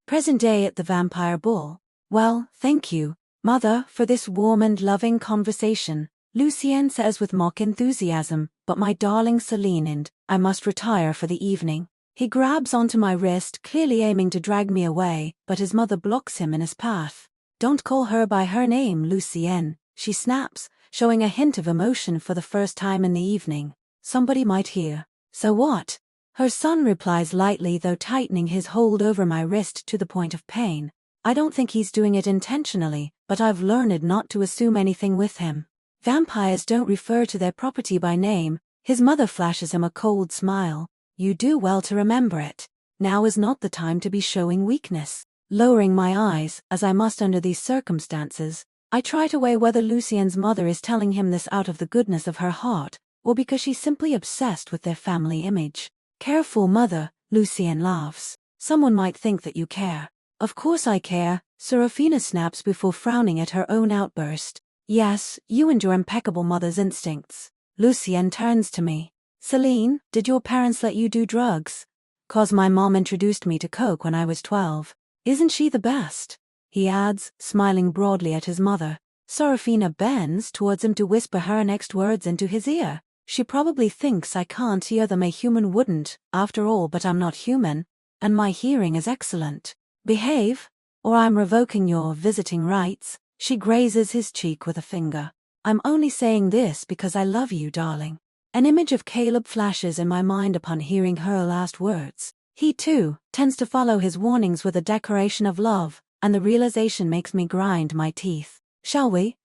Present day at the vampire ball. Well, thank you, Mother, for this warm and loving conversation, Lucien says with mock enthusiasm, but my darling Selene and I must retire for the evening. He grabs onto my wrist, clearly aiming to drag me away, but his mother blocks him in his path. Don't call her by her name, Lucien, she snaps, showing a hint of emotion for the first time in the evening. Somebody might hear. So what? Her son replies lightly, though tightening his hold over my wrist to the point of pain. I don't think he's doing it intentionally, but I've learned not to assume anything with him. Vampires don't refer to their property by name. His mother flashes him a cold smile. You do well to remember it. Now is not the time to be showing weakness. Lowering my eyes, as I must under these circumstances, I try to weigh whether Lucien's mother is telling him this out of the goodness of her heart, or because she's simply obsessed with their family image. Careful, Mother, Lucien laughs. Someone might think that you care. Of course I care, Serafina snaps before frowning at her own outburst. Yes, you and your impeccable mother's instincts. Lucien turns to me. Selene, did your parents let you do drugs? 'Cause my mom introduced me to coke when I was 12. Isn't she the best? He adds, smiling broadly at his mother. Serafina bends towards him to whisper her next words into his ear. She probably thinks I can't hear them, a human wouldn't, after all, but I'm not human, and my hearing is excellent. Behave, or I'm revoking your visiting rights. She grazes his cheek with a finger. I'm only saying this because I love you, darling. An image of Caleb flashes in my mind upon hearing her last words. He, too, tends to follow his warnings with a declaration of love, and the realization makes me grind my teeth. Shall we?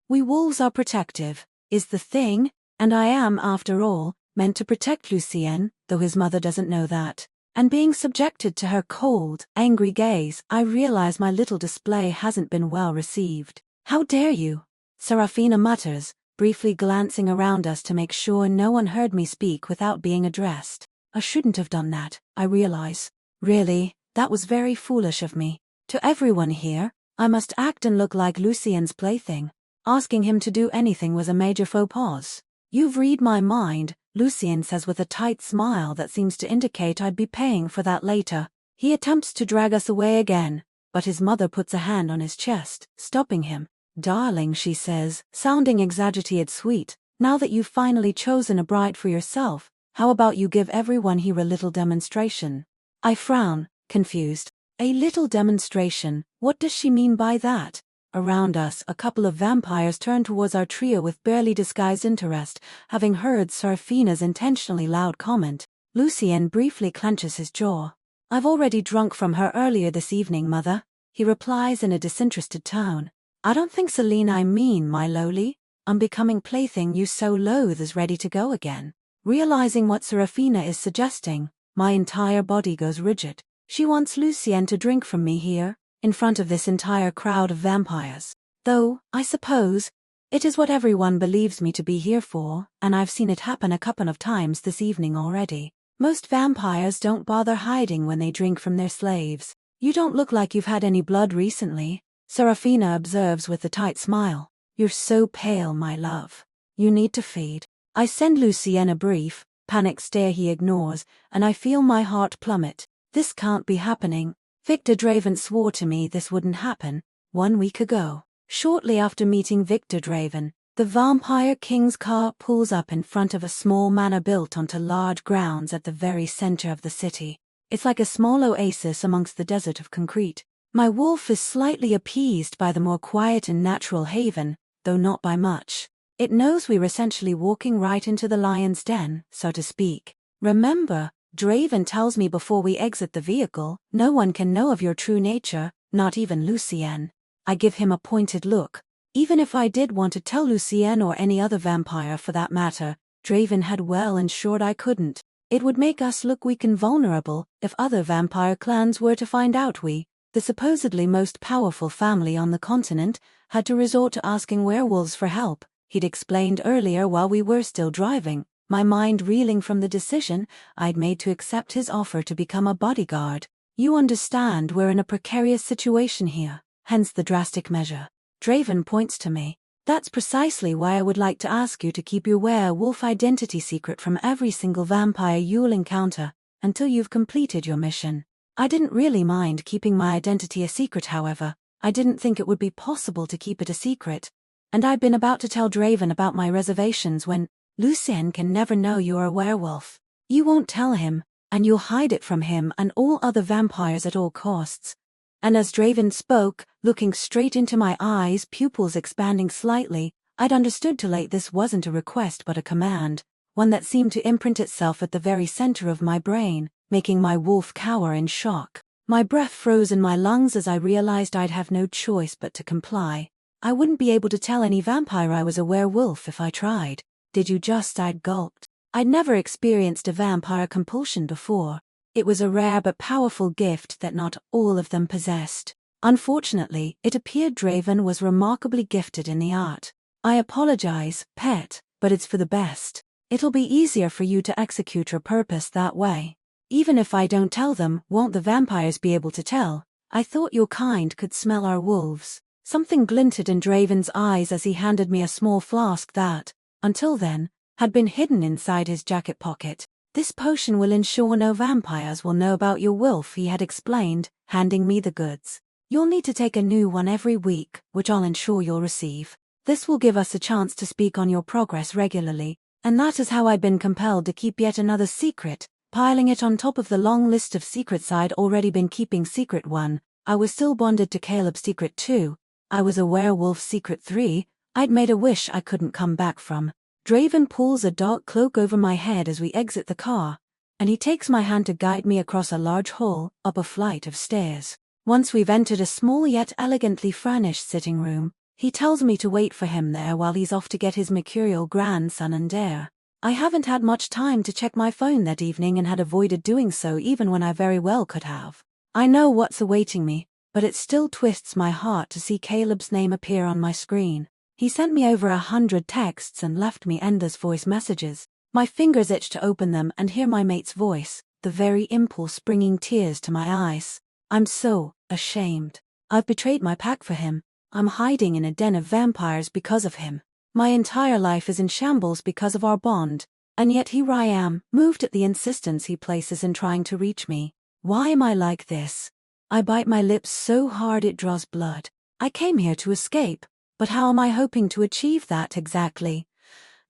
We wolves are protective, is the thing, and I am, after all, meant to protect Lucien, though his mother doesn't know that. And being subjected to her cold, angry gaze, I realize my little display hasn't been well received. How dare you? Serafina mutters, briefly glancing around us to make sure no one heard me speak without being addressed. I shouldn't have done that, I realize. Really, that was very foolish of me. To everyone here, I must act and look like Lucien's plaything. Asking him to do anything was a major faux pas. You've read my mind, Lucien says with a tight smile that seems to indicate I'd be paying for that later. He attempts to drag us away again, but his mother puts a hand on his chest, stopping him. Darling, she says, sounding exaggerated sweet, now that you've finally chosen a bride for yourself, how about you give everyone here a little demonstration? I frown, confused. A little demonstration, what does she mean by that? Around us, a couple of vampires turn towards our trio with barely disguised interest, having heard Serafina's intentionally loud comment. Lucien briefly clenches his jaw. I've already drunk from her earlier this evening, Mother, he replies in a disinterested tone. I don't think Selene I mean, my lowly, unbecoming plaything you so loathe is ready to go again. Realizing what Serafina is suggesting, my entire body goes rigid. She wants Lucien to drink from me here, in front of this entire crowd of vampires. Though, I suppose, it is what everyone believes me to be here for, and I've seen it happen a couple of times this evening already. Most vampires don't bother hiding when they drink from their slaves. You don't look like you've had any blood recently, Serafina observes with a tight smile. You're so pale, my love. You need to feed. I send Lucien a brief, panicked stare he ignores, and I feel my heart plummet. This can't be happening. Victor Draven swore to me this wouldn't happen 1 week ago. Shortly after meeting Victor Draven, the Vampire King's car pulls up in front of a small manor built onto large grounds at the very center of the city. It's like a small oasis amongst the desert of concrete. My wolf is slightly appeased by the more quiet and natural haven, though not by much. It knows we're essentially walking right into the lion's den, so to speak. Remember, Draven tells me before we exit the vehicle, no one can know of your true nature, not even Lucien. I give him a pointed look. Even if I did want to tell Lucien or any other vampire for that matter, Draven had well ensured I couldn't. It would make us look weak and vulnerable if other vampire clans were to find out we, the supposedly most powerful family on the continent, had to resort to asking werewolves for help, he'd explained earlier while we were still driving. My mind reeling from the decision I'd made to accept his offer to become a bodyguard. You understand we're in a precarious situation here, hence the drastic measure. Draven points to me. That's precisely why I would like to ask you to keep your werewolf identity secret from every single vampire you'll encounter, until you've completed your mission. I didn't really mind keeping my identity a secret, however. I didn't think it would be possible to keep it a secret. And I'd been about to tell Draven about my reservations when, Lucien can never know you're a werewolf. You won't tell him, and you'll hide it from him and all other vampires at all costs. And as Draven spoke, looking straight into my eyes, pupils expanding slightly, I'd understood too late this wasn't a request but a command, one that seemed to imprint itself at the very center of my brain, making my wolf cower in shock. My breath froze in my lungs as I realized I'd have no choice but to comply. I wouldn't be able to tell any vampire I was a werewolf if I tried. Did you just? I'd gulped. I'd never experienced a vampire compulsion before. It was a rare but powerful gift that not all of them possessed. Unfortunately, it appeared Draven was remarkably gifted in the art. I apologize, pet, but it's for the best. It'll be easier for you to execute your purpose that way. Even if I don't tell them, won't the vampires be able to tell? I thought your kind could smell our wolves. Something glinted in Draven's eyes as he handed me a small flask that, until then, had been hidden inside his jacket pocket. This potion will ensure no vampires will know about your wolf, he had explained, handing me the goods. You'll need to take a new one every week, which I'll ensure you'll receive. This will give us a chance to speak on your progress regularly, and that is how I'd been compelled to keep yet another secret, piling it on top of the long list of secrets I'd already been keeping. Secret 1, I was still bonded to Caleb. Secret 2, I was a werewolf. Secret 3, I'd made a wish I couldn't come back from. Draven pulls a dark cloak over my head as we exit the car, and he takes my hand to guide me across a large hall, up a flight of stairs. Once we've entered a small yet elegantly furnished sitting room, he tells me to wait for him there while he's off to get his mercurial grandson and heir. I haven't had much time to check my phone that evening and had avoided doing so even when I very well could have. I know what's awaiting me, but it still twists my heart to see Caleb's name appear on my screen. He sent me over 100 texts and left me endless voice messages. My fingers itch to open them and hear my mate's voice, the very impulse bringing tears to my eyes. I'm so ashamed. I've betrayed my pack for him. I'm hiding in a den of vampires because of him. My entire life is in shambles because of our bond, and yet here I am, moved at the insistence he places in trying to reach me. Why am I like this? I bite my lips so hard it draws blood. I came here to escape. But how am I hoping to achieve that exactly?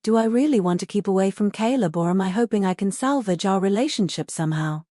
Do I really want to keep away from Caleb, or am I hoping I can salvage our relationship somehow?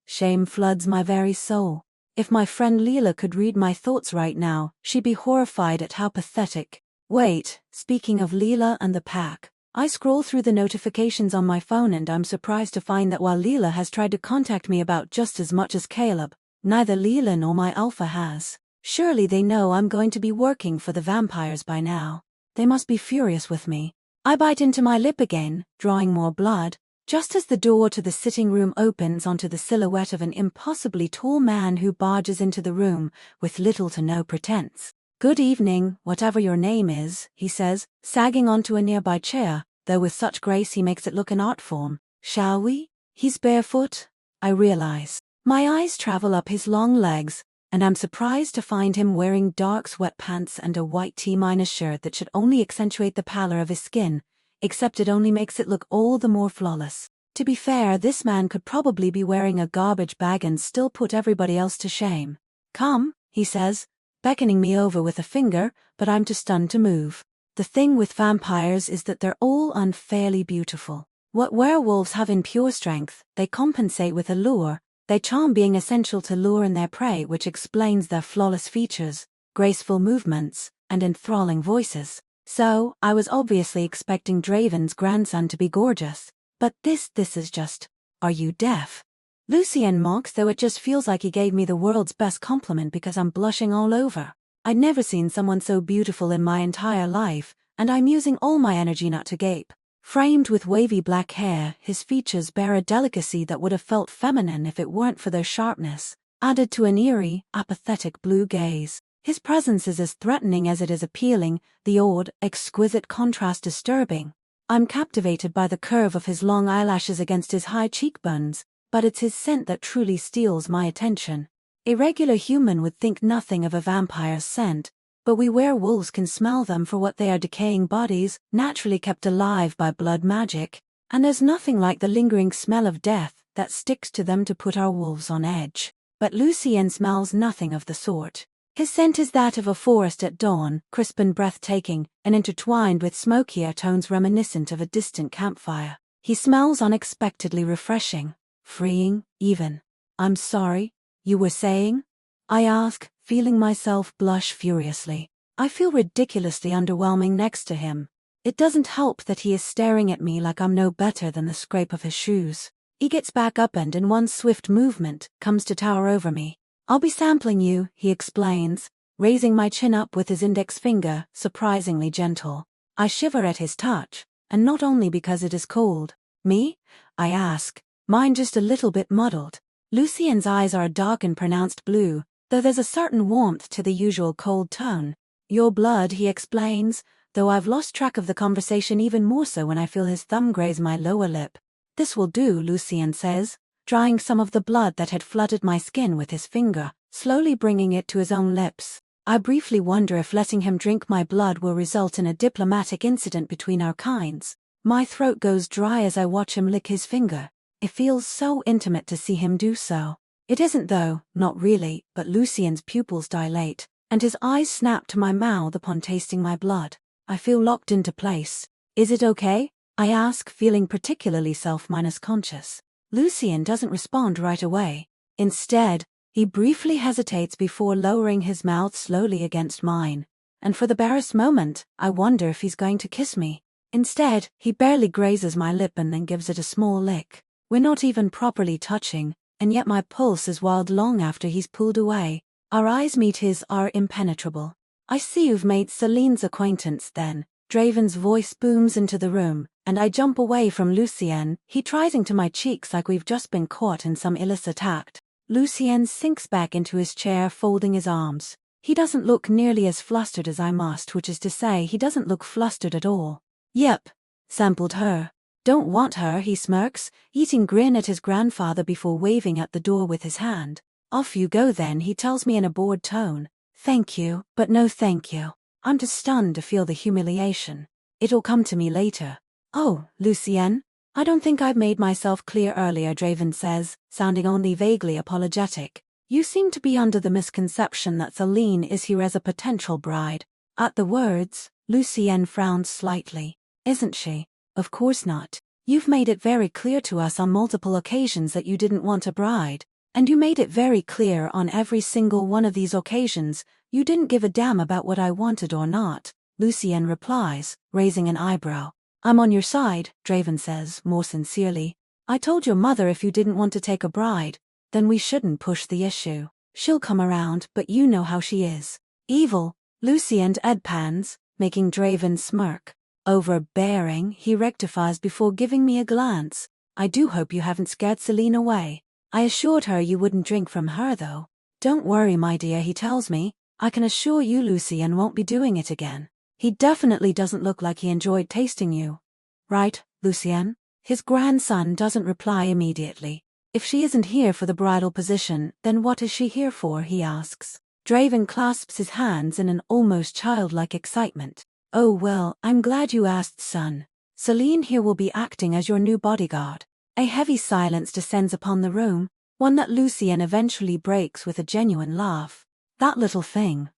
Shame floods my very soul. If my friend Leela could read my thoughts right now, she'd be horrified at how pathetic. Wait, speaking of Leela and the pack, I scroll through the notifications on my phone and I'm surprised to find that while Leela has tried to contact me about just as much as Caleb, neither Leela nor my alpha has. Surely they know I'm going to be working for the vampires by now. They must be furious with me. I bite into my lip again, drawing more blood, just as the door to the sitting room opens onto the silhouette of an impossibly tall man who barges into the room with little to no pretense. Good evening, whatever your name is, he says, sagging onto a nearby chair, though with such grace he makes it look an art form. Shall we? He's barefoot, I realize. My eyes travel up his long legs, and I'm surprised to find him wearing dark sweatpants and a white T- shirt that should only accentuate the pallor of his skin, except it only makes it look all the more flawless. To be fair, this man could probably be wearing a garbage bag and still put everybody else to shame. Come, he says, beckoning me over with a finger, but I'm too stunned to move. The thing with vampires is that they're all unfairly beautiful. What werewolves have in pure strength, they compensate with allure, their charm being essential to lure in their prey, which explains their flawless features, graceful movements, and enthralling voices. So, I was obviously expecting Draven's grandson to be gorgeous. But this is just, are you deaf? Lucien mocks, though it just feels like he gave me the world's best compliment because I'm blushing all over. I'd never seen someone so beautiful in my entire life, and I'm using all my energy not to gape. Framed with wavy black hair, his features bear a delicacy that would have felt feminine if it weren't for their sharpness, added to an eerie, apathetic blue gaze. His presence is as threatening as it is appealing, the odd, exquisite contrast disturbing. I'm captivated by the curve of his long eyelashes against his high cheekbones, but it's his scent that truly steals my attention. A regular human would think nothing of a vampire's scent, but we werewolves can smell them for what they are: decaying bodies, naturally kept alive by blood magic, and there's nothing like the lingering smell of death that sticks to them to put our wolves on edge. but Lucien smells nothing of the sort. His scent is that of a forest at dawn, crisp and breathtaking, and intertwined with smokier tones reminiscent of a distant campfire. He smells unexpectedly refreshing, freeing, even. "I'm sorry, you were saying?" I ask, feeling myself blush furiously. I feel ridiculously underwhelming next to him. It doesn't help that he is staring at me like I'm no better than the scrape of his shoes. He gets back up and in one swift movement, comes to tower over me. "I'll be sampling you," he explains, raising my chin up with his index finger, surprisingly gentle. I shiver at his touch, and not only because it is cold. "Me?" I ask, mine just a little bit muddled. Lucien's eyes are a dark and pronounced blue, though there's a certain warmth to the usual cold tone. "Your blood," he explains, though I've lost track of the conversation even more so when I feel his thumb graze my lower lip. "This will do," Lucien says, drying some of the blood that had flooded my skin with his finger, slowly bringing it to his own lips. I briefly wonder if letting him drink my blood will result in a diplomatic incident between our kinds. My throat goes dry as I watch him lick his finger. It feels so intimate to see him do so. It isn't though, not really, but Lucien's pupils dilate, and his eyes snap to my mouth upon tasting my blood. I feel locked into place. "Is it okay?" I ask, feeling particularly self-conscious. Lucien doesn't respond right away. Instead, he briefly hesitates before lowering his mouth slowly against mine, and for the barest moment, I wonder if he's going to kiss me. Instead, he barely grazes my lip and then gives it a small lick. We're not even properly touching, and yet my pulse is wild long after he's pulled away. Our eyes meet his are impenetrable. "I see you've made Selene's acquaintance then." Draven's voice booms into the room, and I jump away from Lucien. He tries into my cheeks like we've just been caught in some illicit act. Lucien sinks back into his chair, folding his arms. He doesn't look nearly as flustered as I must, which is to say, he doesn't look flustered at all. "Yep, sampled her. Don't want her," he smirks, eating grin at his grandfather before waving at the door with his hand. "Off you go then," he tells me in a bored tone. "Thank you, but no thank you." I'm too stunned to feel the humiliation. "It'll come to me later." "Oh, Lucien, I don't think I've made myself clear earlier," Draven says, sounding only vaguely apologetic. "You seem to be under the misconception that Selene is here as a potential bride." At the words, Lucien frowns slightly. "Isn't she?" "Of course not. You've made it very clear to us on multiple occasions that you didn't want a bride. And you made it very clear on every single one of these occasions you didn't give a damn about what I wanted or not," Lucien replies, raising an eyebrow. "I'm on your side," Draven says, more sincerely. "I told your mother if you didn't want to take a bride, then we shouldn't push the issue. She'll come around, but you know how she is. Evil." Lucien deadpans, making Draven smirk. "Overbearing," he rectifies before giving me a glance. "I do hope you haven't scared Selene away." I assured her you wouldn't drink from her though. "Don't worry, my dear," he tells me. "I can assure you Lucien won't be doing it again. He definitely doesn't look like he enjoyed tasting you. Right, Lucien?" His grandson doesn't reply immediately. "If she isn't here for the bridal position, then what is she here for?" he asks. Draven clasps his hands in an almost childlike excitement. "Oh well, I'm glad you asked, son. Selene here will be acting as your new bodyguard." A heavy silence descends upon the room, one that Lucien eventually breaks with a genuine laugh. "That little thing,"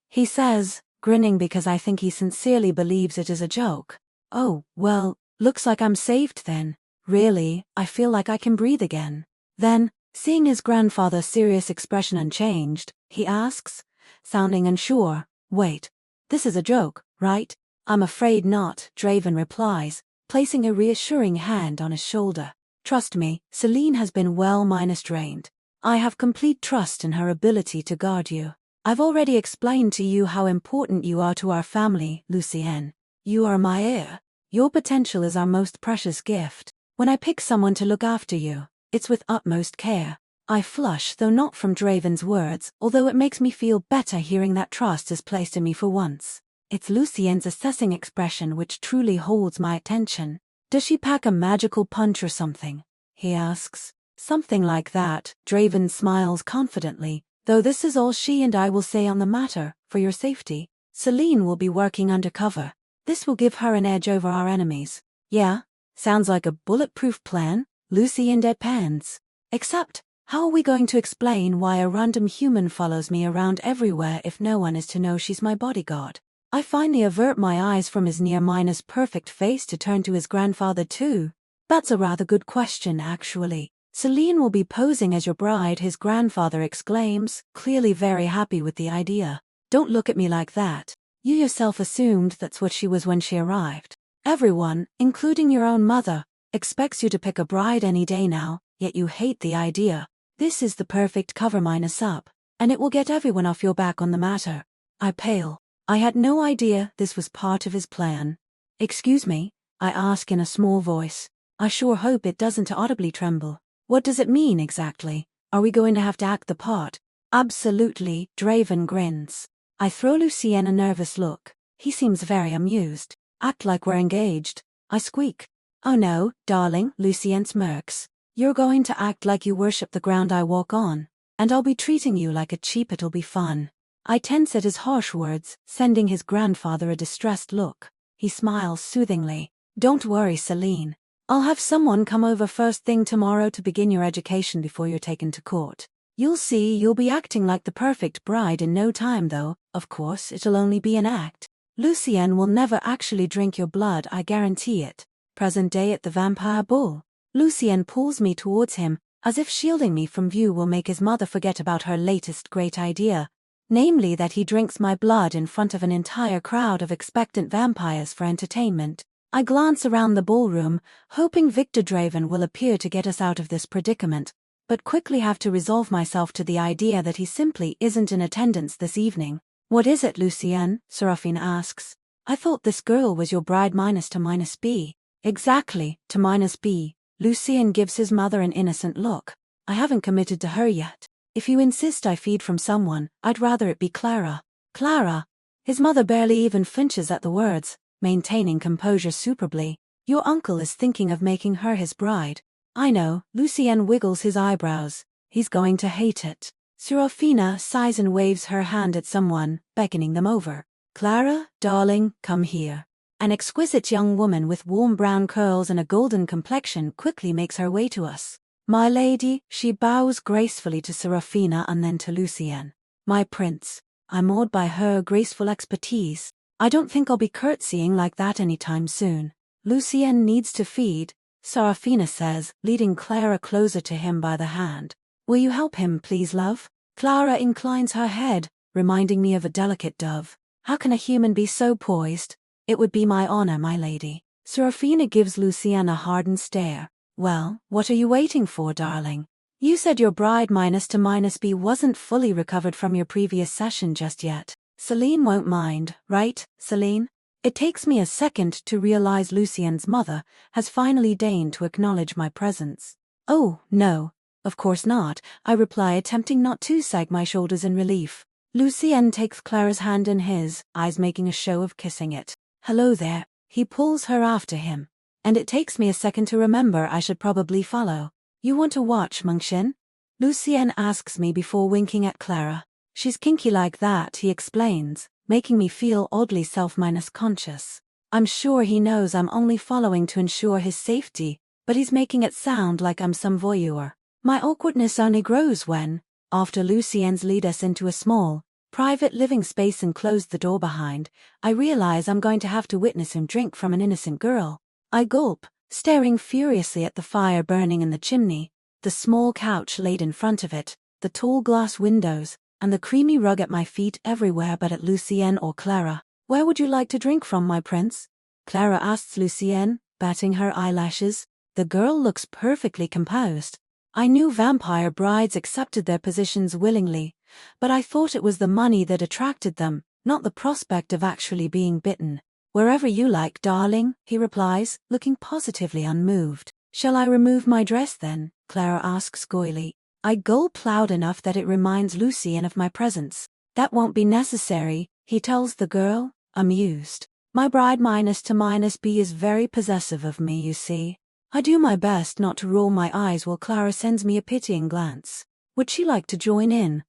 he says, grinning because I think he sincerely believes it is a joke. "Oh, well, looks like I'm saved then. Really, I feel like I can breathe again." Then, seeing his grandfather's serious expression unchanged, he asks, sounding unsure, "Wait, this is a joke, right?" "I'm afraid not," Draven replies, placing a reassuring hand on his shoulder. "Trust me, Selene has been well trained. I have complete trust in her ability to guard you. I've already explained to you how important you are to our family, Lucien. You are my heir. Your potential is our most precious gift. When I pick someone to look after you, it's with utmost care." I flush, though not from Draven's words, although it makes me feel better hearing that trust is placed in me for once. It's Lucien's assessing expression which truly holds my attention. "Does she pack a magical punch or something?" he asks. "Something like that," Draven smiles confidently, "though this is all she and I will say on the matter, for your safety. Selene will be working undercover. This will give her an edge over our enemies." "Yeah, sounds like a bulletproof plan," Lucien deadpans. "Except, How are we going to explain why a random human follows me around everywhere if no one is to know she's my bodyguard? I finally avert my eyes from his near-perfect face to turn to his grandfather too. That's a rather good question, actually. Selene will be posing as your bride, his grandfather exclaims, clearly very happy with the idea. Don't look at me like that. You yourself assumed that's what she was when she arrived. Everyone, including your own mother, expects you to pick a bride any day now, yet you hate the idea. This is the perfect cover-up, and it will get everyone off your back on the matter. I pale. I had no idea this was part of his plan. Excuse me, I ask in a small voice. I sure hope it doesn't audibly tremble. What does it mean exactly? Are we going to have to act the part? Absolutely, Draven grins. I throw Lucien a nervous look. He seems very amused. Act like we're engaged. I squeak. Oh no, darling, Lucien smirks. You're going to act like you worship the ground I walk on, and I'll be treating you like a cheap. It'll be fun. I tense at his harsh words, sending his grandfather a distressed look. He smiles soothingly. Don't worry, Selene. I'll have someone come over first thing tomorrow to begin your education before you're taken to court. You'll see you'll be acting like the perfect bride in no time though. Of course, it'll only be an act. Lucien will never actually drink your blood, I guarantee it. Present day at the Vampire Ball. Lucien pulls me towards him, as if shielding me from view will make his mother forget about her latest great idea. Namely that he drinks my blood in front of an entire crowd of expectant vampires for entertainment. I glance around the ballroom, hoping Victor Draven will appear to get us out of this predicament, but quickly have to resolve myself to the idea that he simply isn't in attendance this evening. What is it, Lucien? Seraphine asks. I thought this girl was your bride -B. Exactly, -B. Lucien gives his mother an innocent look. I haven't committed to her yet. If you insist I feed from someone, I'd rather it be Clara. Clara? His mother barely even flinches at the words, maintaining composure superbly. Your uncle is thinking of making her his bride. I know, Lucien wiggles his eyebrows. He's going to hate it. Seraphina sighs and waves her hand at someone, beckoning them over. Clara, darling, come here. An exquisite young woman with warm brown curls and a golden complexion quickly makes her way to us. My lady, she bows gracefully to Seraphina and then to Lucien. My prince. I'm awed by her graceful expertise. I don't think I'll be curtsying like that anytime soon. Lucien needs to feed, Seraphina says, leading Clara closer to him by the hand. Will you help him, please, love? Clara inclines her head, reminding me of a delicate dove. How can a human be so poised? It would be my honor, my lady. Seraphina gives Lucien a hardened stare. Well, what are you waiting for, darling? You said your bride -B wasn't fully recovered from your previous session just yet. Selene won't mind, right, Selene? It takes me a second to realize Lucien's mother has finally deigned to acknowledge my presence. Oh, no, of course not, I reply, attempting not to sag my shoulders in relief. Lucien takes Clara's hand in his, eyes making a show of kissing it. Hello there. He pulls her after him. And it takes me a second to remember I should probably follow. You want to watch, Mengxin? Lucien asks me before winking at Clara. She's kinky like that, he explains, making me feel oddly self-conscious. I'm sure he knows I'm only following to ensure his safety, but he's making it sound like I'm some voyeur. My awkwardness only grows when, after Lucien's lead us into a small, private living space and closed the door behind, I realize I'm going to have to witness him drink from an innocent girl. I gulp, staring furiously at the fire burning in the chimney, the small couch laid in front of it, the tall glass windows, and the creamy rug at my feet everywhere but at Lucien or Clara. Where would you like to drink from, my prince? Clara asks Lucien, batting her eyelashes. The girl looks perfectly composed. I knew vampire brides accepted their positions willingly, but I thought it was the money that attracted them, not the prospect of actually being bitten. Wherever you like, darling, he replies, looking positively unmoved. Shall I remove my dress then? Clara asks coyly. I gulp loud enough that it reminds Lucien of my presence. That won't be necessary, he tells the girl, amused. My bride -B is very possessive of me, you see. I do my best not to roll my eyes while Clara sends me a pitying glance. Would she like to join in?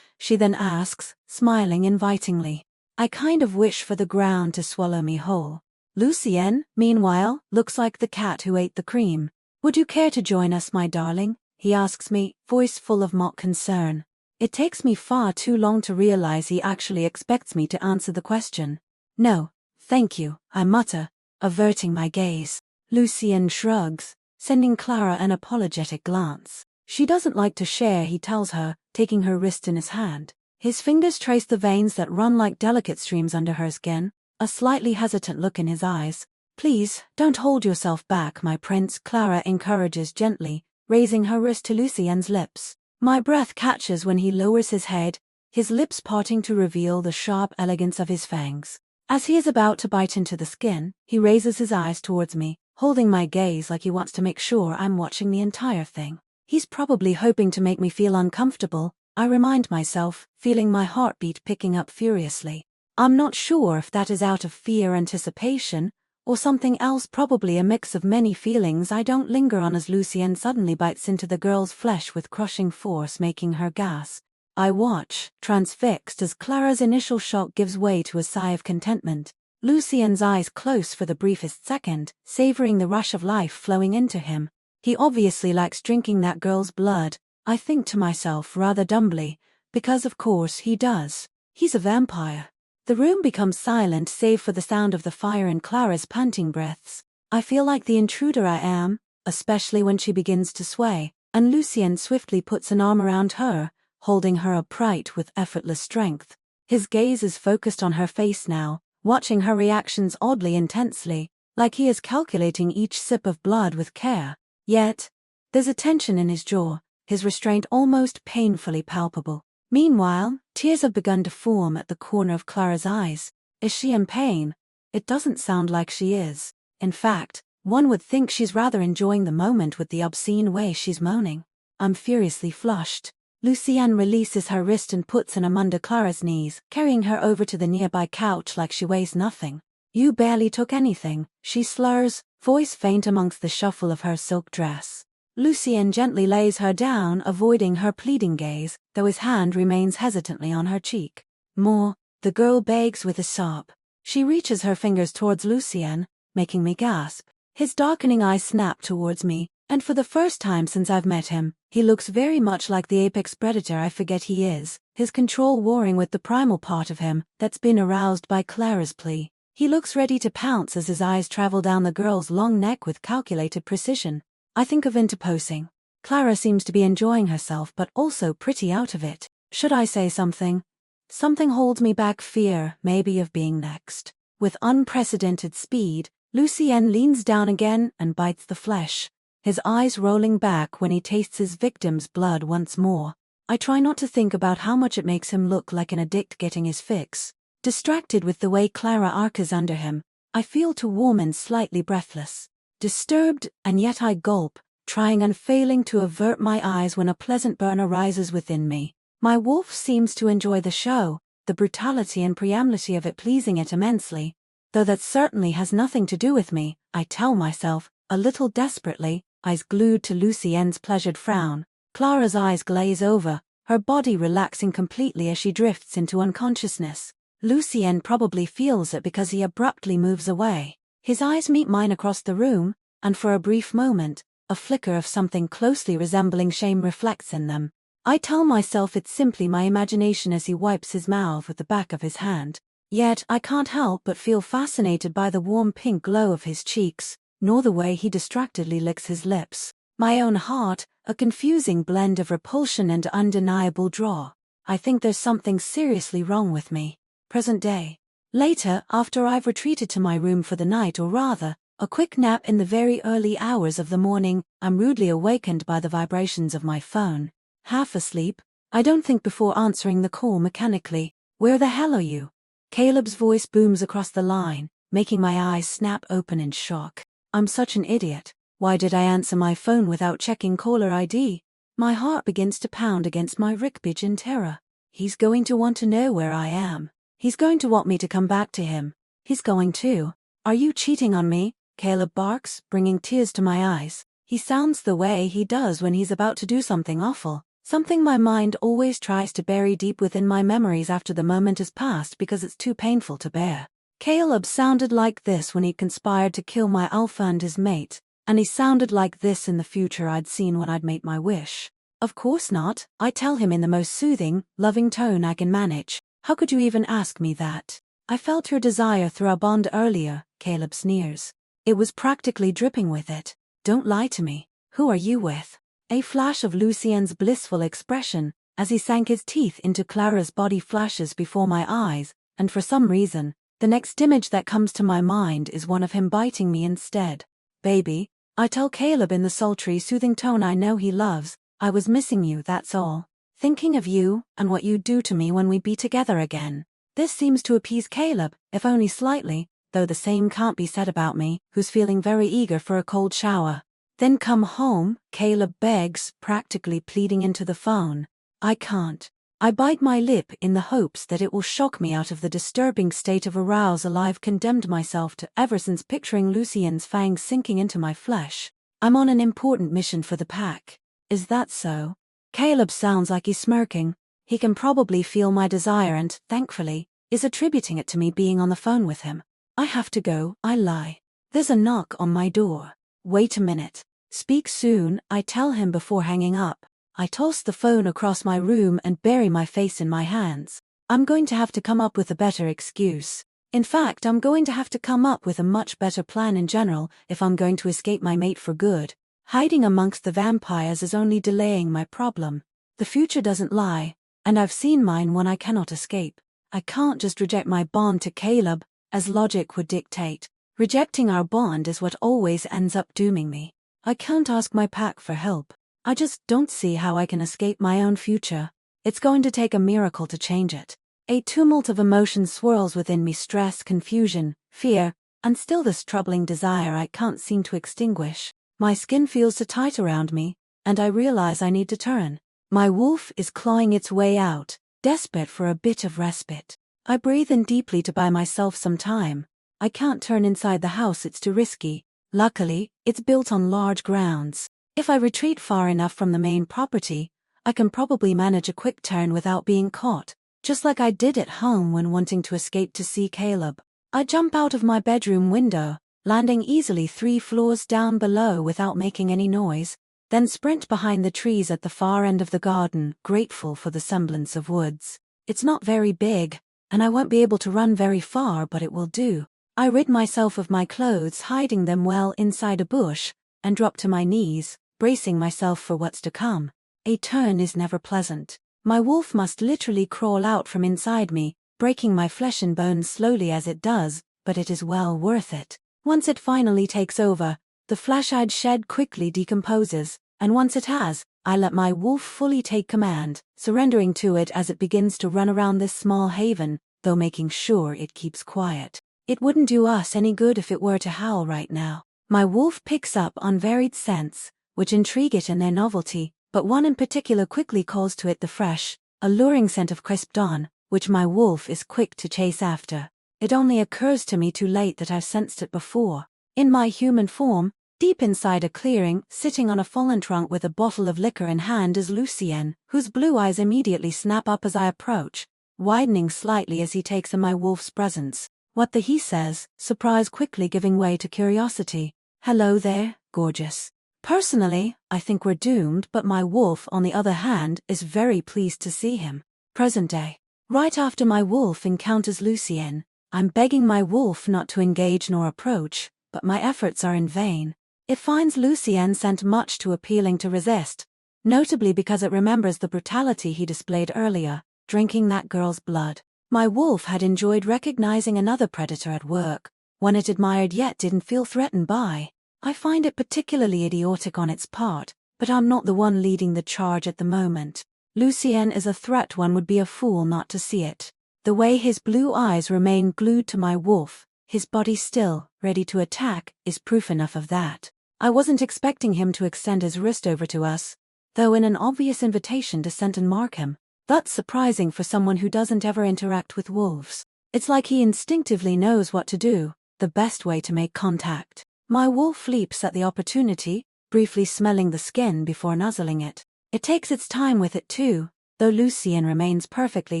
She then asks, smiling invitingly. I kind of wish for the ground to swallow me whole. Lucien, meanwhile, looks like the cat who ate the cream. Would you care to join us, my darling? he asks me, voice full of mock concern. It takes me far too long to realize he actually expects me to answer the question. No, thank you, I mutter, averting my gaze. Lucien shrugs, sending Clara an apologetic glance. She doesn't like to share, he tells her, taking her wrist in his hand. His fingers trace the veins that run like delicate streams under her skin, a slightly hesitant look in his eyes. Please, don't hold yourself back, my prince, Clara encourages gently, raising her wrist to Lucien's lips. My breath catches when he lowers his head, his lips parting to reveal the sharp elegance of his fangs. As he is about to bite into the skin, he raises his eyes towards me, holding my gaze like he wants to make sure I'm watching the entire thing. He's probably hoping to make me feel uncomfortable, I remind myself, feeling my heartbeat picking up furiously. I'm not sure if that is out of fear, anticipation, or something else, probably a mix of many feelings I don't linger on as Lucien suddenly bites into the girl's flesh with crushing force, making her gasp. I watch, transfixed, as Clara's initial shock gives way to a sigh of contentment. Lucien's eyes close for the briefest second, savoring the rush of life flowing into him. He obviously likes drinking that girl's blood, I think to myself rather dumbly, because of course he does. He's a vampire. The room becomes silent save for the sound of the fire and Clara's panting breaths. I feel like the intruder I am, especially when she begins to sway, and Lucien swiftly puts an arm around her, holding her upright with effortless strength. His gaze is focused on her face now, watching her reactions oddly intensely, like he is calculating each sip of blood with care. Yet, there's a tension in his jaw, his restraint almost painfully palpable. Meanwhile, tears have begun to form at the corner of Clara's eyes. Is she in pain? It doesn't sound like she is. In fact, one would think she's rather enjoying the moment with the obscene way she's moaning. I'm furiously flushed. Lucien releases her wrist and puts an arm under Clara's knees, carrying her over to the nearby couch like she weighs nothing. You barely took anything, she slurs, voice faint amongst the shuffle of her silk dress. Lucien gently lays her down, avoiding her pleading gaze, though his hand remains hesitantly on her cheek. More, the girl begs with a sob. She reaches her fingers towards Lucien, making me gasp. His darkening eyes snap towards me, and for the first time since I've met him, he looks very much like the apex predator I forget he is, his control warring with the primal part of him that's been aroused by Clara's plea. He looks ready to pounce as his eyes travel down the girl's long neck with calculated precision. I think of interposing. Clara seems to be enjoying herself but also pretty out of it. Should I say something? Something holds me back, fear, maybe, of being next. With unprecedented speed, Lucien leans down again and bites the flesh, his eyes rolling back when he tastes his victim's blood once more. I try not to think about how much it makes him look like an addict getting his fix. Distracted with the way Clara arches under him, I feel too warm and slightly breathless. Disturbed, and yet I gulp, trying unfailing to avert my eyes when a pleasant burn arises within me. My wolf seems to enjoy the show, the brutality and preamity of it pleasing it immensely. Though that certainly has nothing to do with me, I tell myself, a little desperately, eyes glued to Lucien's pleasured frown. Clara's eyes glaze over, her body relaxing completely as she drifts into unconsciousness. Lucien probably feels it because he abruptly moves away. His eyes meet mine across the room, and for a brief moment, a flicker of something closely resembling shame reflects in them. I tell myself it's simply my imagination as he wipes his mouth with the back of his hand. Yet I can't help but feel fascinated by the warm pink glow of his cheeks, nor the way he distractedly licks his lips. My own heart, a confusing blend of repulsion and undeniable draw. I think there's something seriously wrong with me. Present day. Later, after I've retreated to my room for the night, or rather, a quick nap in the very early hours of the morning, I'm rudely awakened by the vibrations of my phone. Half asleep, I don't think before answering the call mechanically. Where the hell are you? Caleb's voice booms across the line, making my eyes snap open in shock. I'm such an idiot. Why did I answer my phone without checking caller ID? My heart begins to pound against my ribcage in terror. He's going to want to know where I am. He's going to want me to come back to him. He's going to. Are you cheating on me? Caleb barks, bringing tears to my eyes. He sounds the way he does when he's about to do something awful. Something my mind always tries to bury deep within my memories after the moment has passed because it's too painful to bear. Caleb sounded like this when he conspired to kill my alpha and his mate, And he sounded like this in the future I'd seen when I'd made my wish. Of course not, I tell him in the most soothing, loving tone I can manage. How could you even ask me that? I felt your desire through our bond earlier, Caleb sneers. It was practically dripping with it. Don't lie to me. Who are you with? A flash of Lucien's blissful expression, as he sank his teeth into Clara's body flashes before my eyes, and for some reason, the next image that comes to my mind is one of him biting me instead. Baby, I tell Caleb in the sultry, soothing tone I know he loves, I was missing you, that's all. Thinking of you, and what you'd do to me when we be together again. This seems to appease Caleb, if only slightly, though the same can't be said about me, who's feeling very eager for a cold shower. Then come home, Caleb begs, practically pleading into the phone. I can't. I bite my lip in the hopes that it will shock me out of the disturbing state of arousal I've condemned myself to ever since picturing Lucien's fangs sinking into my flesh. I'm on an important mission for the pack. Is that so? Caleb sounds like he's smirking. He can probably feel my desire and, thankfully, is attributing it to me being on the phone with him. I have to go, I lie. There's a knock on my door. Wait a minute. Speak soon, I tell him before hanging up. I toss the phone across my room and bury my face in my hands. I'm going to have to come up with a better excuse. In fact, I'm going to have to come up with a much better plan in general if I'm going to escape my mate for good. Hiding amongst the vampires is only delaying my problem. The future doesn't lie, and I've seen mine when I cannot escape. I can't just reject my bond to Caleb, as logic would dictate. Rejecting our bond is what always ends up dooming me. I can't ask my pack for help. I just don't see how I can escape my own future. It's going to take a miracle to change it. A tumult of emotions swirls within me: stress, confusion, fear, and still this troubling desire I can't seem to extinguish. My skin feels so tight around me, and I realize I need to turn. My wolf is clawing its way out, desperate for a bit of respite. I breathe in deeply to buy myself some time. I can't turn inside the house, it's too risky. Luckily, it's built on large grounds. If I retreat far enough from the main property, I can probably manage a quick turn without being caught, just like I did at home when wanting to escape to see Caleb. I jump out of my bedroom window, landing easily 3 floors down below without making any noise, then sprint behind the trees at the far end of the garden, grateful for the semblance of woods. It's not very big, and I won't be able to run very far, but it will do. I rid myself of my clothes, hiding them well inside a bush, and drop to my knees, bracing myself for what's to come. A turn is never pleasant. My wolf must literally crawl out from inside me, breaking my flesh and bones slowly as it does, but it is well worth it. Once it finally takes over, the flesh I'd shed quickly decomposes, and once it has, I let my wolf fully take command, surrendering to it as it begins to run around this small haven, though making sure it keeps quiet. It wouldn't do us any good if it were to howl right now. My wolf picks up on varied scents, which intrigue it in their novelty, but one in particular quickly calls to it the fresh, alluring scent of crisp dawn, which my wolf is quick to chase after. It only occurs to me too late that I've sensed it before. In my human form, deep inside a clearing, sitting on a fallen trunk with a bottle of liquor in hand is Lucien, whose blue eyes immediately snap up as I approach, widening slightly as he takes in my wolf's presence. What the he says, surprise quickly giving way to curiosity. Hello there, gorgeous. Personally, I think we're doomed, but my wolf, on the other hand, is very pleased to see him. Present day. Right after my wolf encounters Lucien, I'm begging my wolf not to engage nor approach, but my efforts are in vain. It finds Lucien scent much too appealing to resist, notably because it remembers the brutality he displayed earlier, drinking that girl's blood. My wolf had enjoyed recognizing another predator at work, one it admired yet didn't feel threatened by. I find it particularly idiotic on its part, but I'm not the one leading the charge at the moment. Lucien is a threat, one would be a fool not to see it. The way his blue eyes remain glued to my wolf, his body still, ready to attack, is proof enough of that. I wasn't expecting him to extend his wrist over to us, though in an obvious invitation to scent and mark him. That's surprising for someone who doesn't ever interact with wolves. It's like he instinctively knows what to do, the best way to make contact. My wolf leaps at the opportunity, briefly smelling the skin before nuzzling it. It takes its time with it too, though Lucien remains perfectly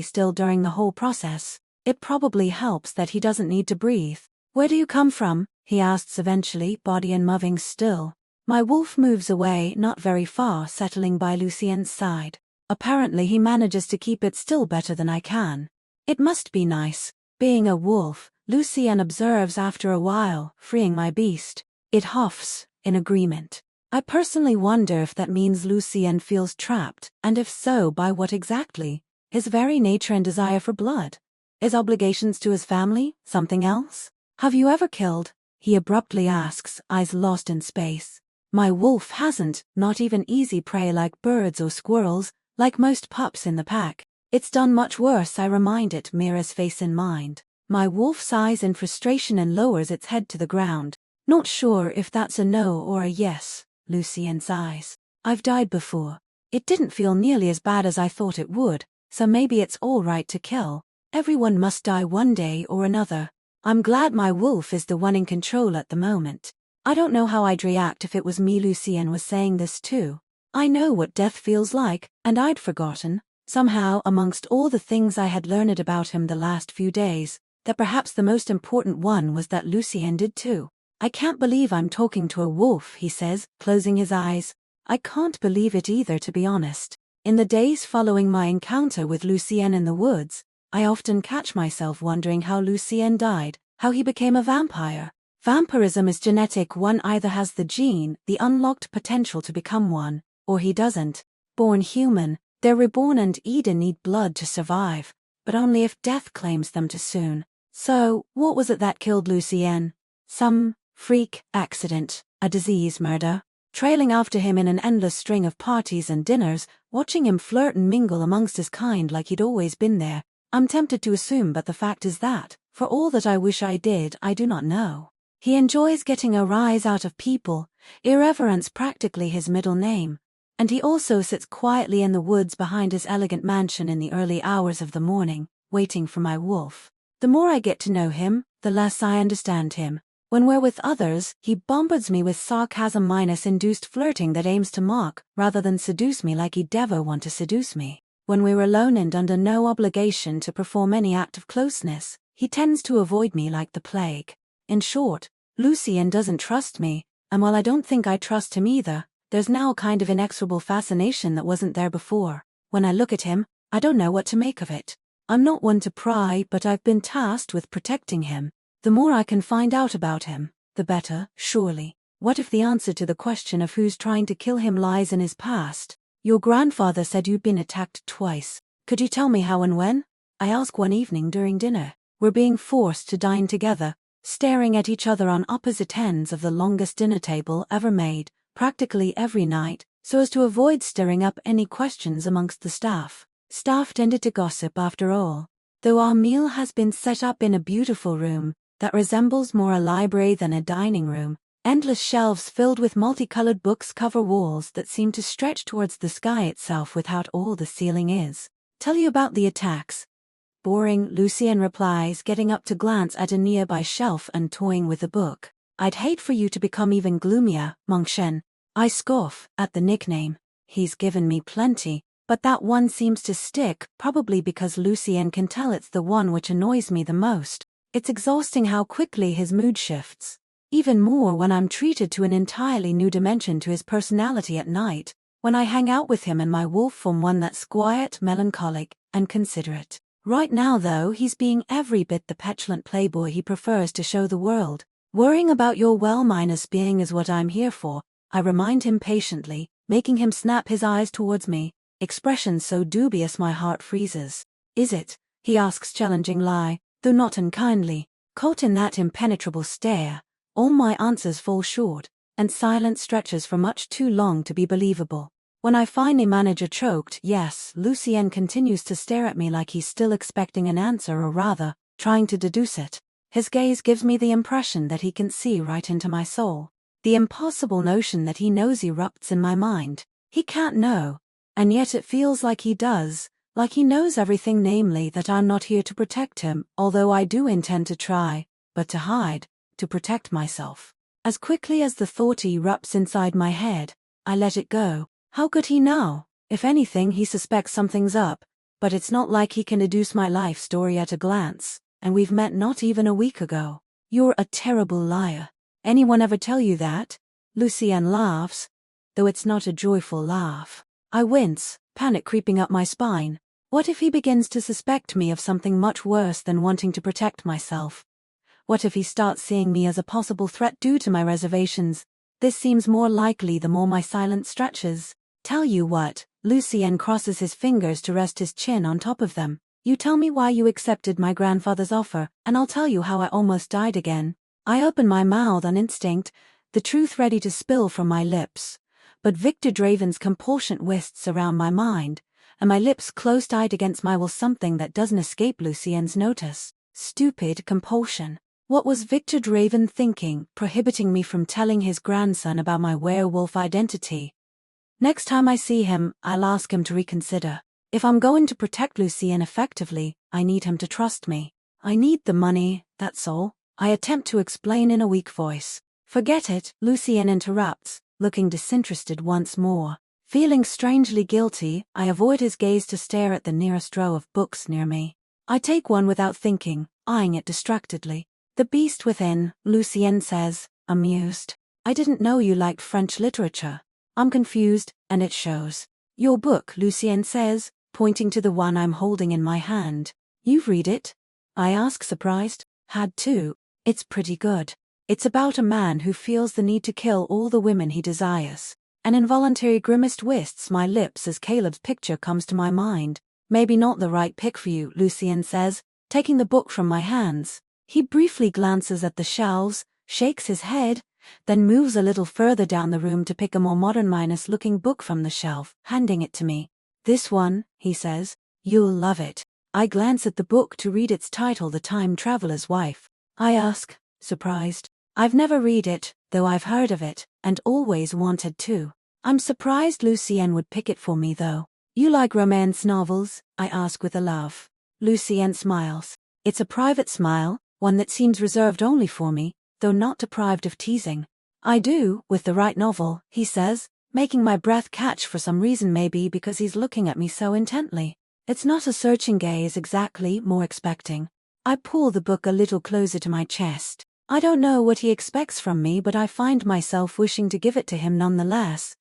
still during the whole process. It probably helps that he doesn't need to breathe. Where do you come from? He asks eventually, body unmoving still. My wolf moves away, not very far, settling by Lucien's side. Apparently he manages to keep it still better than I can. It must be nice, being a wolf, Lucien observes after a while, freeing my beast. It huffs, in agreement. I personally wonder if that means Lucien feels trapped, and if so, by what exactly? His very nature and desire for blood? His obligations to his family? Something else? Have you ever killed? He abruptly asks, eyes lost in space. My wolf hasn't, not even easy prey like birds or squirrels, like most pups in the pack. It's done much worse, I remind it, Mira's face in mind. My wolf sighs in frustration and lowers its head to the ground. Not sure if that's a no or a yes, Lucien sighs. I've died before. It didn't feel nearly as bad as I thought it would, so maybe it's all right to kill. Everyone must die one day or another. I'm glad my wolf is the one in control at the moment. I don't know how I'd react if it was me Lucien was saying this to. I know what death feels like, and I'd forgotten, somehow amongst all the things I had learned about him the last few days, that perhaps the most important one was that Lucien did too. I can't believe I'm talking to a wolf, he says, closing his eyes. I can't believe it either, to be honest. In the days following my encounter with Lucien in the woods, I often catch myself wondering how Lucien died, how he became a vampire. Vampirism is genetic. One either has the gene, the unlocked potential to become one, or he doesn't. Born human, they're reborn and Eden need blood to survive, but only if death claims them too soon. So, what was it that killed Lucien? Some freak accident, a disease, murder? Trailing after him in an endless string of parties and dinners, watching him flirt and mingle amongst his kind like he'd always been there. I'm tempted to assume, but the fact is that, for all that I wish I did, I do not know. He enjoys getting a rise out of people, irreverence practically his middle name, and he also sits quietly in the woods behind his elegant mansion in the early hours of the morning, waiting for my wolf. The more I get to know him, the less I understand him. When we're with others, he bombards me with sarcasm-induced flirting that aims to mock, rather than seduce me like he'd ever want to seduce me. When we're alone and under no obligation to perform any act of closeness, he tends to avoid me like the plague. In short, Lucien doesn't trust me, and while I don't think I trust him either, there's now a kind of inexorable fascination that wasn't there before. When I look at him, I don't know what to make of it. I'm not one to pry, but I've been tasked with protecting him. The more I can find out about him, the better, surely. What if the answer to the question of who's trying to kill him lies in his past? Your grandfather said you'd been attacked twice. Could you tell me how and when? I ask one evening during dinner. We're being forced to dine together, staring at each other on opposite ends of the longest dinner table ever made, practically every night, so as to avoid stirring up any questions amongst the staff. Staff tended to gossip after all. Though our meal has been set up in a beautiful room that resembles more a library than a dining room, endless shelves filled with multicolored books cover walls that seem to stretch towards the sky itself with how tall the ceiling is. Tell you about the attacks. Boring, Lucien replies, getting up to glance at a nearby shelf and toying with a book. I'd hate for you to become even gloomier, Mongshen. I scoff at the nickname. He's given me plenty, but that one seems to stick, probably because Lucien can tell it's the one which annoys me the most. It's exhausting how quickly his mood shifts. Even more when I'm treated to an entirely new dimension to his personality at night, when I hang out with him and my wolf form one that's quiet, melancholic, and considerate. Right now though, he's being every bit the petulant playboy he prefers to show the world. Worrying about your well-being is what I'm here for, I remind him patiently, making him snap his eyes towards me, expression so dubious my heart freezes. Is it? He asks challengingly, though not unkindly. Caught in that impenetrable stare, all my answers fall short, and silence stretches for much too long to be believable. When I finally manage a choked yes, Lucien continues to stare at me like he's still expecting an answer, or rather, trying to deduce it. His gaze gives me the impression that he can see right into my soul. The impossible notion that he knows erupts in my mind. He can't know, and yet it feels like he does, like he knows everything, namely that I'm not here to protect him, although I do intend to try, but to hide, to protect myself. As quickly as the thought erupts inside my head, I let it go. How could he know? If anything, he suspects something's up, but it's not like he can deduce my life story at a glance, and we've met not even a week ago. You're a terrible liar. Anyone ever tell you that? Lucien laughs, though it's not a joyful laugh. I wince, panic creeping up my spine. What if he begins to suspect me of something much worse than wanting to protect myself? What if he starts seeing me as a possible threat due to my reservations? This seems more likely the more my silence stretches. Tell you what, Lucien crosses his fingers to rest his chin on top of them. You tell me why you accepted my grandfather's offer, and I'll tell you how I almost died again. I open my mouth on instinct, the truth ready to spill from my lips. But Victor Draven's compulsion twists around my mind, and my lips close-tight against my will, something that doesn't escape Lucien's notice. Stupid compulsion. What was Victor Draven thinking, prohibiting me from telling his grandson about my werewolf identity? Next time I see him, I'll ask him to reconsider. If I'm going to protect Lucien effectively, I need him to trust me. I need the money, that's all. I attempt to explain in a weak voice. Forget it, Lucien interrupts, looking disinterested once more. Feeling strangely guilty, I avoid his gaze to stare at the nearest row of books near me. I take one without thinking, eyeing it distractedly. The Beast Within, Lucien says, amused. I didn't know you liked French literature. I'm confused, and it shows. Your book, Lucien says, pointing to the one I'm holding in my hand. You've read it? I ask, surprised. Had to. It's pretty good. It's about a man who feels the need to kill all the women he desires. An involuntary grimace twists my lips as Caleb's picture comes to my mind. Maybe not the right pick for you, Lucien says, taking the book from my hands. He briefly glances at the shelves, shakes his head, then moves a little further down the room to pick a more modern-looking book from the shelf, handing it to me. This one, he says, you'll love it. I glance at the book to read its title, The Time Traveler's Wife. I ask, surprised. I've never read it, though I've heard of it, and always wanted to. I'm surprised Lucien would pick it for me, though. You like romance novels? I ask with a laugh. Lucien smiles. It's a private smile, one that seems reserved only for me, though not deprived of teasing. I do, with the right novel, he says, making my breath catch for some reason, maybe because he's looking at me so intently. It's not a searching gaze exactly, more expecting. I pull the book a little closer to my chest. I don't know what he expects from me, but I find myself wishing to give it to him nonetheless,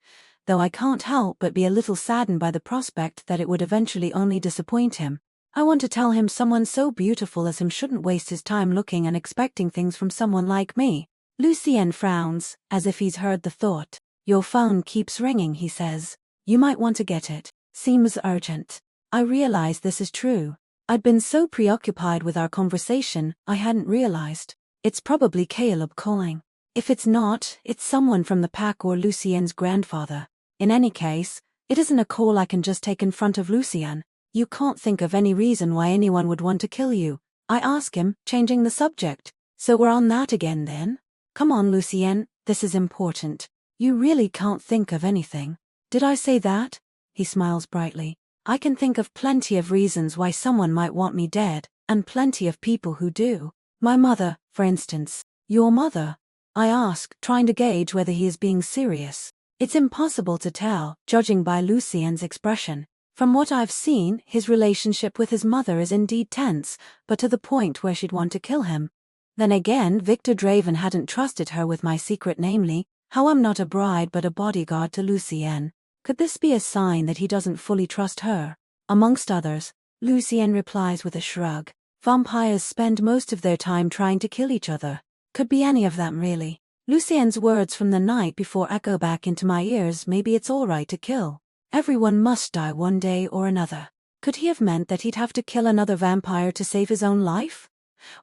though I can't help but be a little saddened by the prospect that it would eventually only disappoint him. I want to tell him someone so beautiful as him shouldn't waste his time looking and expecting things from someone like me. Lucien frowns, as if he's heard the thought. Your phone keeps ringing, he says. You might want to get it. Seems urgent. I realize this is true. I'd been so preoccupied with our conversation, I hadn't realized. It's probably Caleb calling. If it's not, it's someone from the pack or Lucien's grandfather. In any case, it isn't a call I can just take in front of Lucien. You can't think of any reason why anyone would want to kill you. I ask him, changing the subject. So we're on that again then? Come on, Lucien, this is important. You really can't think of anything. Did I say that? He smiles brightly. I can think of plenty of reasons why someone might want me dead, and plenty of people who do. My mother, for instance. Your mother? I ask, trying to gauge whether he is being serious. It's impossible to tell, judging by Lucien's expression. From what I've seen, his relationship with his mother is indeed tense, but to the point where she'd want to kill him. Then again, Victor Draven hadn't trusted her with my secret, namely, how I'm not a bride but a bodyguard to Lucien. Could this be a sign that he doesn't fully trust her? Amongst others, Lucien replies with a shrug. Vampires spend most of their time trying to kill each other. Could be any of them, really. Lucien's words from the night before echo back into my ears. Maybe it's all right to kill. Everyone must die one day or another. Could he have meant that he'd have to kill another vampire to save his own life?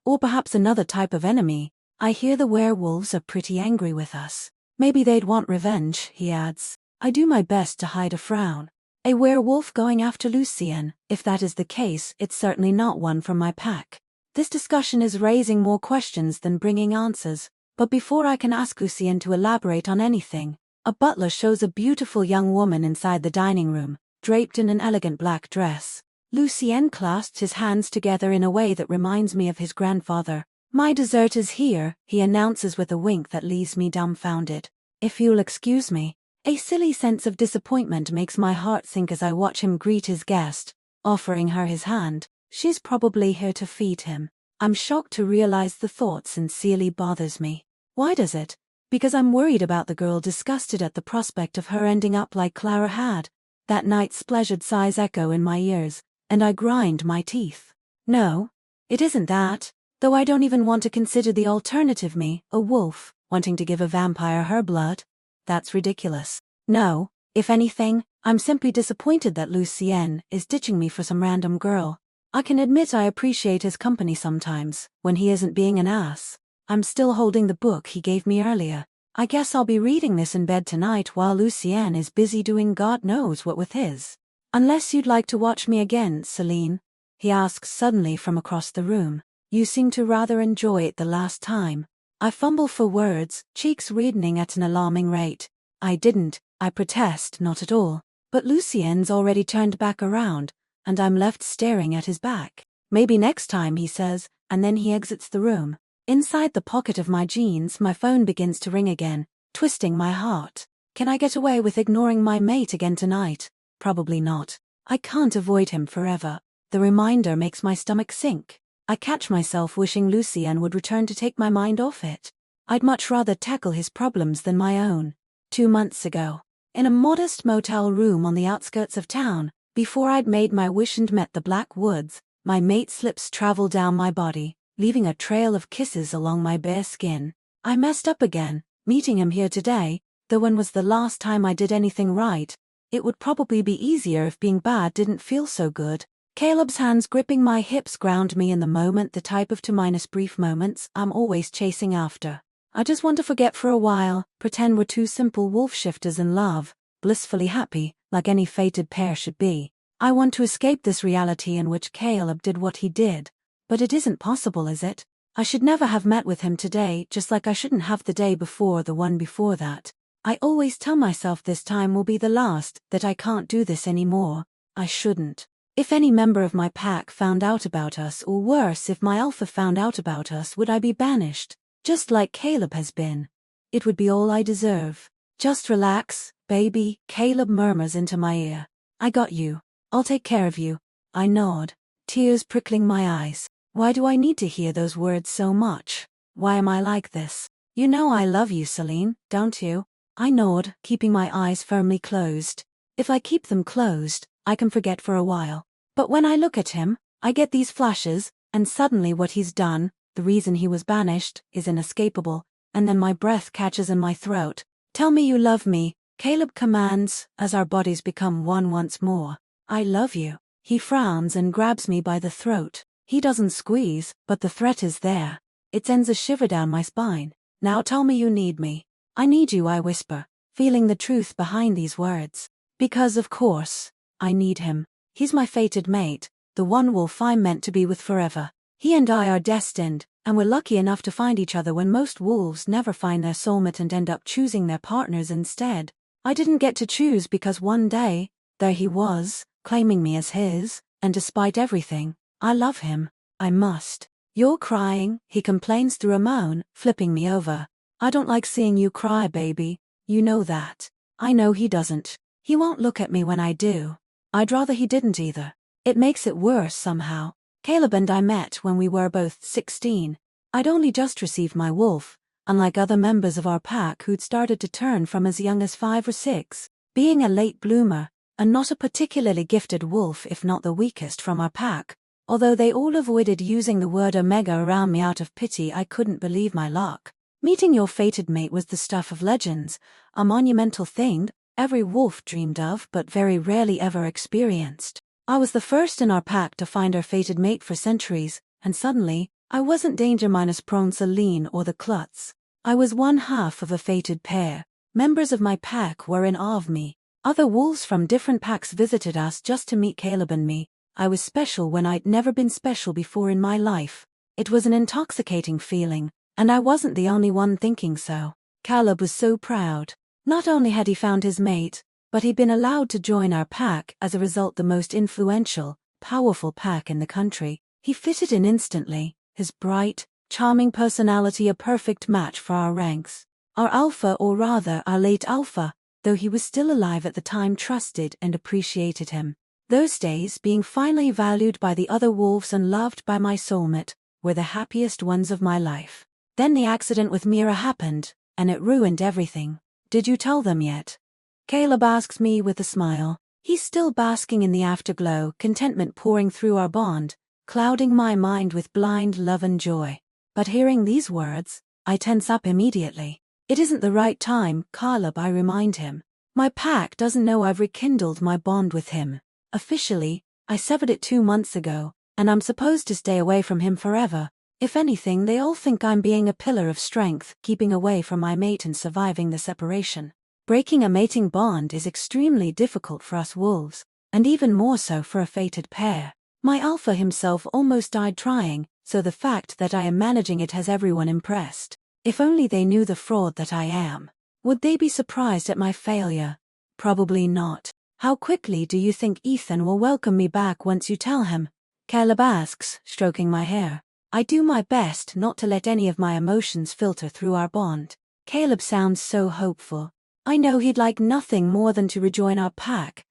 Or perhaps another type of enemy. I hear the werewolves are pretty angry with us. Maybe they'd want revenge, he adds. I do my best to hide a frown. A werewolf going after Lucien? If that is the case, it's certainly not one from my pack. This discussion is raising more questions than bringing answers. But before I can ask Lucien to elaborate on anything, a butler shows a beautiful young woman inside the dining room, draped in an elegant black dress. Lucien clasps his hands together in a way that reminds me of his grandfather. My dessert is here, he announces with a wink that leaves me dumbfounded. If you'll excuse me. A silly sense of disappointment makes my heart sink as I watch him greet his guest, offering her his hand. She's probably here to feed him. I'm shocked to realize the thought sincerely bothers me. Why does it? Because I'm worried about the girl, disgusted at the prospect of her ending up like Clara had. That night's pleasured sighs echo in my ears, and I grind my teeth. No, it isn't that, though I don't even want to consider the alternative, me, a wolf, wanting to give a vampire her blood. That's ridiculous. No, if anything, I'm simply disappointed that Lucien is ditching me for some random girl. I can admit I appreciate his company sometimes, when he isn't being an ass. I'm still holding the book he gave me earlier. I guess I'll be reading this in bed tonight while Lucien is busy doing God knows what with his. Unless you'd like to watch me again, Selene, he asks suddenly from across the room. You seem to rather enjoy it the last time. I fumble for words, cheeks reddening at an alarming rate. I didn't, I protest, not at all. But Lucien's already turned back around, and I'm left staring at his back. Maybe next time, he says, and then he exits the room. Inside the pocket of my jeans, my phone begins to ring again, twisting my heart. Can I get away with ignoring my mate again tonight? Probably not. I can't avoid him forever. The reminder makes my stomach sink. I catch myself wishing Lucien would return to take my mind off it. I'd much rather tackle his problems than my own. 2 months ago, in a modest motel room on the outskirts of town, before I'd made my wish and met the Blackwoods, my mate's lips traveled down my body, leaving a trail of kisses along my bare skin. I messed up again, meeting him here today, though when was the last time I did anything right? It would probably be easier if being bad didn't feel so good. Caleb's hands gripping my hips ground me in the moment, the type of brief moments I'm always chasing after. I just want to forget for a while, pretend we're two simple wolf shifters in love, blissfully happy, like any fated pair should be. I want to escape this reality in which Caleb did what he did. But it isn't possible, is it? I should never have met with him today, just like I shouldn't have the day before, the one before that. I always tell myself this time will be the last, that I can't do this anymore. I shouldn't. If any member of my pack found out about us, or worse, if my alpha found out about us, would I be banished? Just like Caleb has been. It would be all I deserve. Just relax, baby, Caleb murmurs into my ear. I got you. I'll take care of you. I nod, tears prickling my eyes. Why do I need to hear those words so much? Why am I like this? You know I love you, Selene, don't you? I nod, keeping my eyes firmly closed. If I keep them closed, I can forget for a while. But when I look at him, I get these flashes, and suddenly what he's done, the reason he was banished, is inescapable, and then my breath catches in my throat. Tell me you love me, Caleb commands, as our bodies become one once more. I love you. He frowns and grabs me by the throat. He doesn't squeeze, but the threat is there. It sends a shiver down my spine. Now tell me you need me. I need you, I whisper, feeling the truth behind these words. Because of course, I need him. He's my fated mate, the one wolf I'm meant to be with forever. He and I are destined, and we're lucky enough to find each other when most wolves never find their soulmate and end up choosing their partners instead. I didn't get to choose because one day, there he was, claiming me as his, and despite everything, I love him. I must. You're crying, he complains through a moan, flipping me over. I don't like seeing you cry, baby. You know that. I know he doesn't. He won't look at me when I do. I'd rather he didn't either. It makes it worse somehow. Caleb and I met when we were both 16. I'd only just received my wolf, unlike other members of our pack who'd started to turn from as young as 5 or 6. Being a late bloomer, and not a particularly gifted wolf, if not the weakest from our pack, although they all avoided using the word omega around me out of pity, I couldn't believe my luck. Meeting your fated mate was the stuff of legends, a monumental thing every wolf dreamed of but very rarely ever experienced. I was the first in our pack to find our fated mate for centuries, and suddenly, I wasn't danger-prone Selene or the Klutz. I was one half of a fated pair. Members of my pack were in awe of me. Other wolves from different packs visited us just to meet Caleb and me. I was special when I'd never been special before in my life. It was an intoxicating feeling, and I wasn't the only one thinking so. Caleb was so proud. Not only had he found his mate, but he'd been allowed to join our pack, as a result the most influential, powerful pack in the country. He fitted in instantly, his bright, charming personality a perfect match for our ranks. Our alpha, or rather our late alpha, though he was still alive at the time, trusted and appreciated him. Those days, being finally valued by the other wolves and loved by my soulmate, were the happiest ones of my life. Then the accident with Mira happened. and it ruined everything. Did you tell them yet? Caleb asks me with a smile. He's still basking in the afterglow, contentment pouring through our bond, clouding my mind with blind love and joy. But hearing these words, I tense up immediately. It isn't the right time, Caleb, I remind him. My pack doesn't know I've rekindled my bond with him. Officially, I severed it 2 months ago, and I'm supposed to stay away from him forever. If anything, they all think I'm being a pillar of strength, keeping away from my mate and surviving the separation. Breaking a mating bond is extremely difficult for us wolves, and even more so for a fated pair. My alpha himself almost died trying, so the fact that I am managing it has everyone impressed. If only they knew the fraud that I am. Would they be surprised at my failure? Probably not. How quickly do you think Ethan will welcome me back once you tell him? Caleb asks, stroking my hair. I do my best not to let any of my emotions filter through our bond. Caleb sounds so hopeful. I know he'd like nothing more than to rejoin our pack.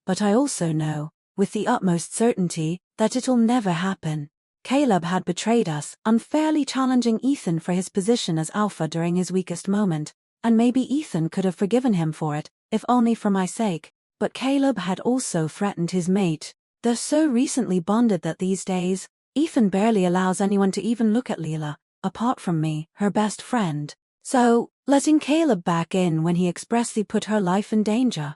But I also know, with the utmost certainty, that it'll never happen. Caleb had betrayed us, unfairly challenging Ethan for his position as alpha during his weakest moment, and maybe Ethan could have forgiven him for it, if only for my sake. But Caleb had also threatened his mate. They're so recently bonded that these days, Ethan barely allows anyone to even look at Leela, apart from me, her best friend. So, letting Caleb back in when he expressly put her life in danger.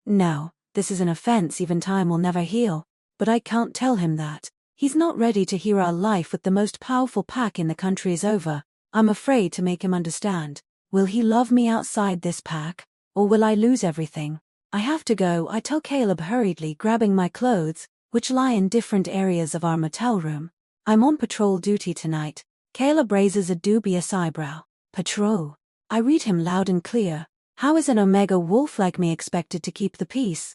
No, this is an offense even time will never heal, but I can't tell him that. He's not ready to hear our life with the most powerful pack in the country is over. I'm afraid to make him understand. Will he love me outside this pack, or will I lose everything? I have to go, I tell Caleb hurriedly, grabbing my clothes, which lie in different areas of our motel room. I'm on patrol duty tonight. Caleb raises a dubious eyebrow. Patrol? I read him loud and clear. How is an Omega wolf like me expected to keep the peace?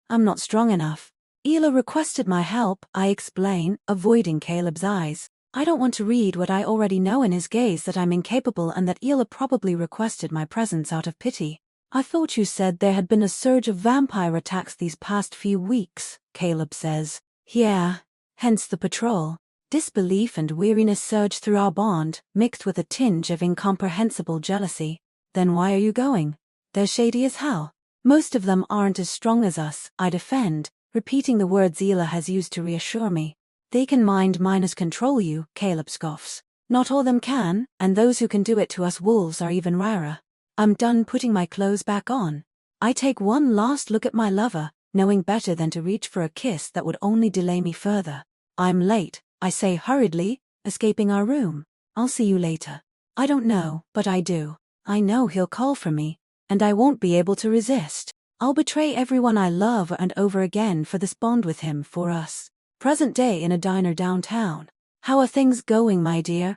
I'm not strong enough. Ela requested my help, I explain, avoiding Caleb's eyes. I don't want to read what I already know in his gaze, that I'm incapable and that Ela probably requested my presence out of pity. I thought you said there had been a surge of vampire attacks these past few weeks, Caleb says. Yeah, hence the patrol. Disbelief and weariness surge through our bond, mixed with a tinge of incomprehensible jealousy. Then why are you going? They're shady as hell. Most of them aren't as strong as us, I defend, repeating the words Ela has used to reassure me. They can mind minus control you, Caleb scoffs. Not all them can, and those who can do it to us wolves are even rarer. I'm done putting my clothes back on. I take one last look at my lover, knowing better than to reach for a kiss that would only delay me further. I'm late, I say hurriedly, escaping our room. I'll see you later. I don't know, but I do. I know he'll call for me, and I won't be able to resist. I'll betray everyone I love and over again for this bond with him, for us. Present day in a diner downtown. How are things going, my dear?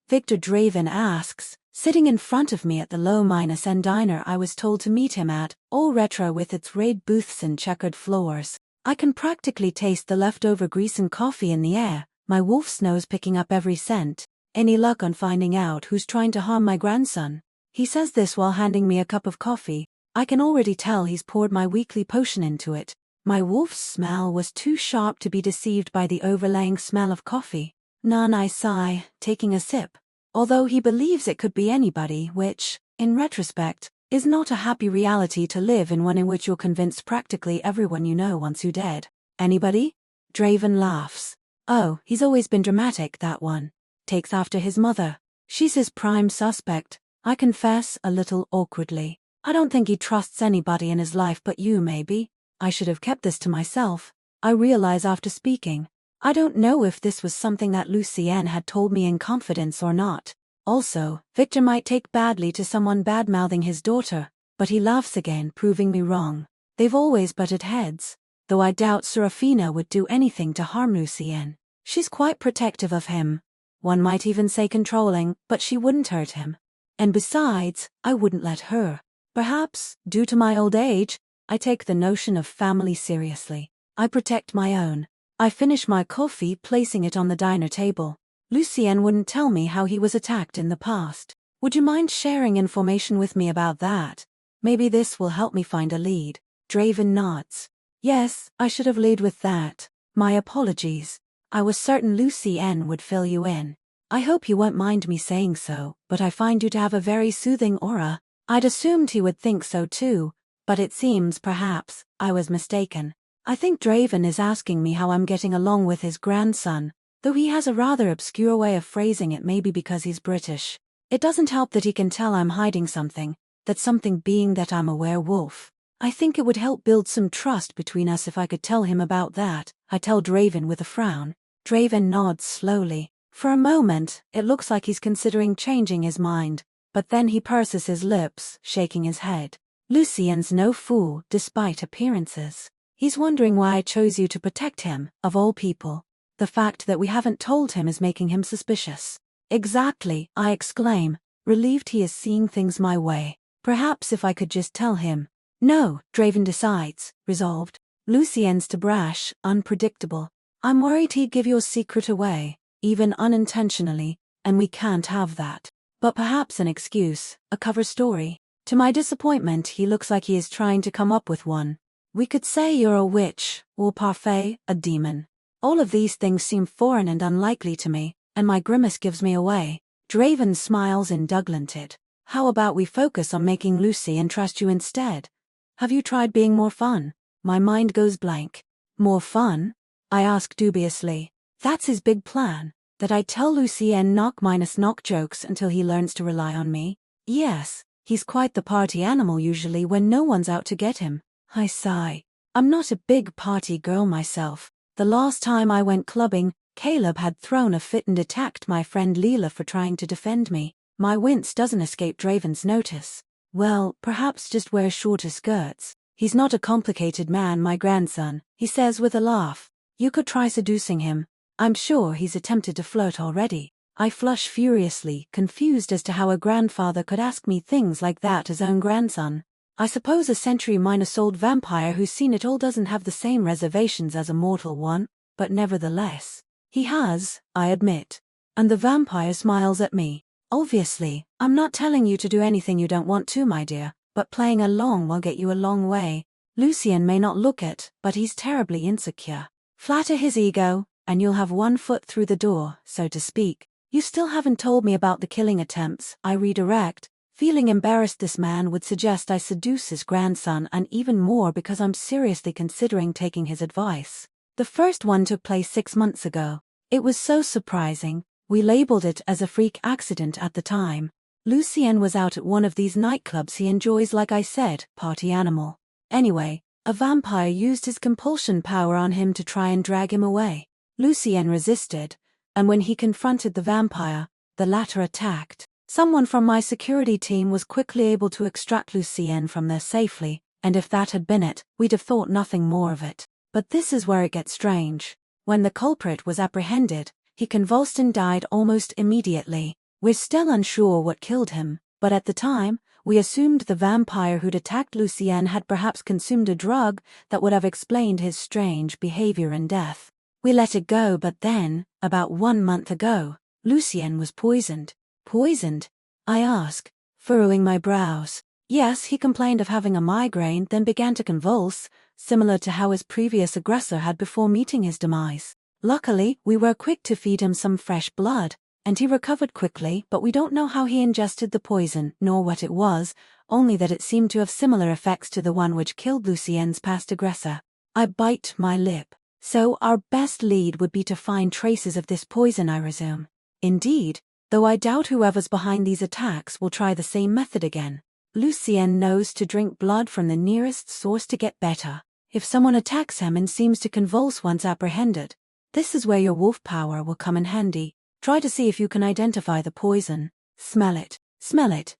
Victor Draven asks, sitting in front of me at the low-N diner I was told to meet him at, all retro with its raid booths and checkered floors. I can practically taste the leftover grease and coffee in the air, my wolf's nose picking up every scent. Any luck on finding out who's trying to harm my grandson? He says this while handing me a cup of coffee. I can already tell he's poured my weekly potion into it. My wolf's smell was too sharp to be deceived by the overlaying smell of coffee. None, I sigh, taking a sip. Although he believes it could be anybody, which, in retrospect, is not a happy reality to live in, one in which you're convinced practically everyone you know wants you dead. Anybody? Draven laughs. Oh, he's always been dramatic, that one. Takes after his mother. She's his prime suspect, I confess, a little awkwardly. I don't think he trusts anybody in his life but you, maybe. I should have kept this to myself. I realize after speaking. I don't know if this was something that Lucien had told me in confidence or not. Also, Victor might take badly to someone bad-mouthing his daughter, but he laughs again, proving me wrong. They've always butted heads, though I doubt Serafina would do anything to harm Lucien. She's quite protective of him. One might even say controlling, but she wouldn't hurt him. And besides, I wouldn't let her. Perhaps, due to my old age, I take the notion of family seriously. I protect my own. I finish my coffee, placing it on the diner table. Lucien wouldn't tell me how he was attacked in the past. Would you mind sharing information with me about that? Maybe this will help me find a lead. Draven nods. Yes, I should have led with that. My apologies. I was certain Lucien would fill you in. I hope you won't mind me saying so, but I find you to have a very soothing aura. I'd assumed he would think so too, but it seems perhaps I was mistaken. I think Draven is asking me how I'm getting along with his grandson, though he has a rather obscure way of phrasing it, maybe because he's British. It doesn't help that he can tell I'm hiding something, that something being that I'm a werewolf. I think it would help build some trust between us if I could tell him about that, I tell Draven with a frown. Draven nods slowly. For a moment, it looks like he's considering changing his mind, but then he purses his lips, shaking his head. Lucien's no fool, despite appearances. He's wondering why I chose you to protect him, of all people. The fact that we haven't told him is making him suspicious. Exactly, I exclaim, relieved he is seeing things my way. Perhaps if I could just tell him. No, Draven decides, resolved. Lucien's too brash, unpredictable. I'm worried he'd give your secret away, even unintentionally, and we can't have that. But perhaps an excuse, a cover story. To my disappointment, he looks like he is trying to come up with one. We could say you're a witch, or parfait, a demon. All of these things seem foreign and unlikely to me, and my grimace gives me away. Draven smiles indulgented. How about we focus on making Lucien trust you instead? Have you tried being more fun? My mind goes blank. More fun? I ask dubiously. That's his big plan, that I tell Lucien knock jokes until he learns to rely on me? Yes, he's quite the party animal usually when no one's out to get him. I sigh. I'm not a big party girl myself. The last time I went clubbing, Caleb had thrown a fit and attacked my friend Leela for trying to defend me. My wince doesn't escape Draven's notice. Well, perhaps just wear shorter skirts. He's not a complicated man, my grandson, he says with a laugh. You could try seducing him. I'm sure he's attempted to flirt already. I flush furiously, confused as to how a grandfather could ask me things like that as own grandson. I suppose a century-minus-old vampire who's seen it all doesn't have the same reservations as a mortal one, but nevertheless. He has, I admit. And the vampire smiles at me. Obviously, I'm not telling you to do anything you don't want to, my dear, but playing along will get you a long way. Lucien may not look it, but he's terribly insecure. Flatter his ego, and you'll have one foot through the door, so to speak. You still haven't told me about the killing attempts, I redirect, feeling embarrassed this man would suggest I seduce his grandson, and even more because I'm seriously considering taking his advice. The first one took place 6 months ago. It was so surprising, we labeled it as a freak accident at the time. Lucien was out at one of these nightclubs he enjoys, like I said, party animal. Anyway, a vampire used his compulsion power on him to try and drag him away. Lucien resisted, and when he confronted the vampire, the latter attacked. Someone from my security team was quickly able to extract Lucien from there safely, and if that had been it, we'd have thought nothing more of it. But this is where it gets strange. When the culprit was apprehended, he convulsed and died almost immediately. We're still unsure what killed him, but at the time, we assumed the vampire who'd attacked Lucien had perhaps consumed a drug that would have explained his strange behavior and death. We let it go, but then, about 1 month ago, Lucien was poisoned. Poisoned? I ask, furrowing my brows. Yes, he complained of having a migraine, then began to convulse, similar to how his previous aggressor had before meeting his demise. Luckily, we were quick to feed him some fresh blood, and he recovered quickly, but we don't know how he ingested the poison, nor what it was, only that it seemed to have similar effects to the one which killed Lucien's past aggressor. I bite my lip. So our best lead would be to find traces of this poison, I resume. Indeed, though I doubt whoever's behind these attacks will try the same method again. Lucien knows to drink blood from the nearest source to get better. If someone attacks him and seems to convulse once apprehended, this is where your wolf power will come in handy. Try to see if you can identify the poison. Smell it. Smell it.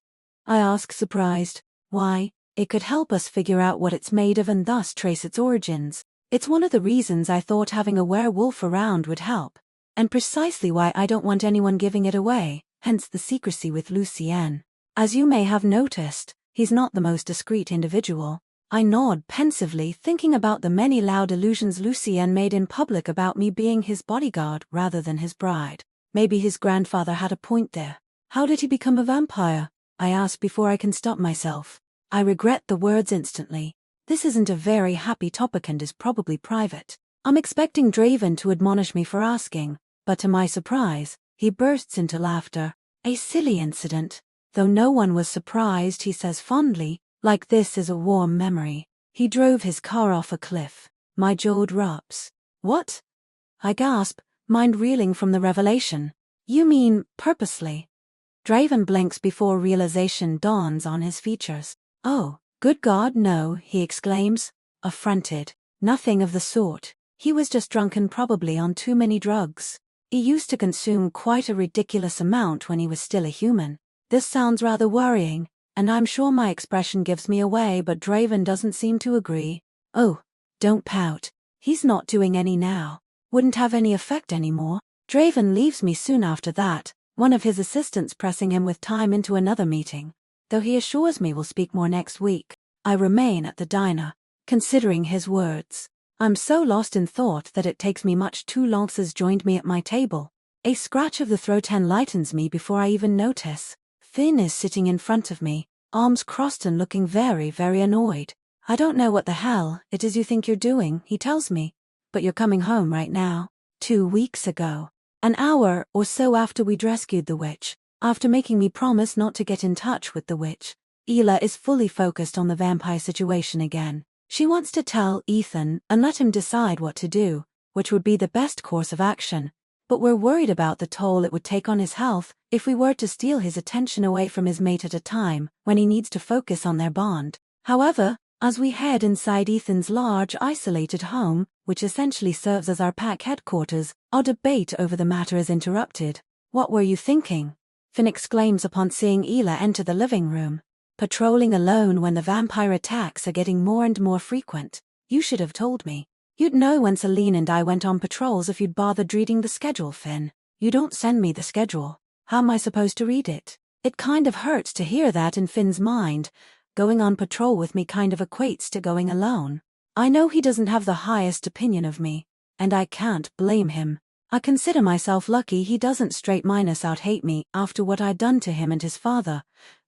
I ask, surprised. Why? It could help us figure out what it's made of and thus trace its origins. It's one of the reasons I thought having a werewolf around would help, and precisely why I don't want anyone giving it away, hence the secrecy with Lucien. As you may have noticed, he's not the most discreet individual. I nod pensively, thinking about the many loud allusions Lucien made in public about me being his bodyguard rather than his bride. Maybe his grandfather had a point there. How did he become a vampire? I ask before I can stop myself. I regret the words instantly. This isn't a very happy topic and is probably private. I'm expecting Draven to admonish me for asking, but to my surprise, He bursts into laughter. A silly incident. Though no one was surprised, he says fondly, like this is a warm memory. He drove his car off a cliff. My jaw drops. What? I gasp, mind reeling from the revelation. You mean, purposely? Draven blinks before realization dawns on his features. Oh, good God, no, he exclaims, affronted. Nothing of the sort. He was just drunken, probably on too many drugs. He used to consume quite a ridiculous amount when he was still a human. This sounds rather worrying, and I'm sure my expression gives me away, but Draven doesn't seem to agree. Oh, don't pout. He's not doing any now. Wouldn't have any effect anymore. Draven leaves me soon after that, one of his assistants pressing him with time into another meeting. Though he assures me we'll speak more next week. I remain at the diner, considering his words. I'm so lost in thought that it takes me much too long. Has joined me at my table. A scratch of the throat enlightens me before I even notice. Finn is sitting in front of me, arms crossed and looking very, very annoyed. I don't know what the hell it is you think you're doing, he tells me. But you're coming home right now. 2 weeks ago. An hour or so after we'd rescued the witch. After making me promise not to get in touch with the witch. Ela is fully focused on the vampire situation again. She wants to tell Ethan and let him decide what to do, which would be the best course of action. But we're worried about the toll it would take on his health if we were to steal his attention away from his mate at a time when he needs to focus on their bond. However, as we head inside Ethan's large, isolated home, which essentially serves as our pack headquarters, our debate over the matter is interrupted. What were you thinking? Finn exclaims upon seeing Ela enter the living room. Patrolling alone when the vampire attacks are getting more and more frequent. You should have told me. You'd know when Selene and I went on patrols if you'd bothered reading the schedule, Finn. You don't send me the schedule. How am I supposed to read it? It kind of hurts to hear that in Finn's mind. Going on patrol with me kind of equates to going alone. I know he doesn't have the highest opinion of me, and I can't blame him. I consider myself lucky he doesn't straight minus out hate me after what I'd done to him and his father.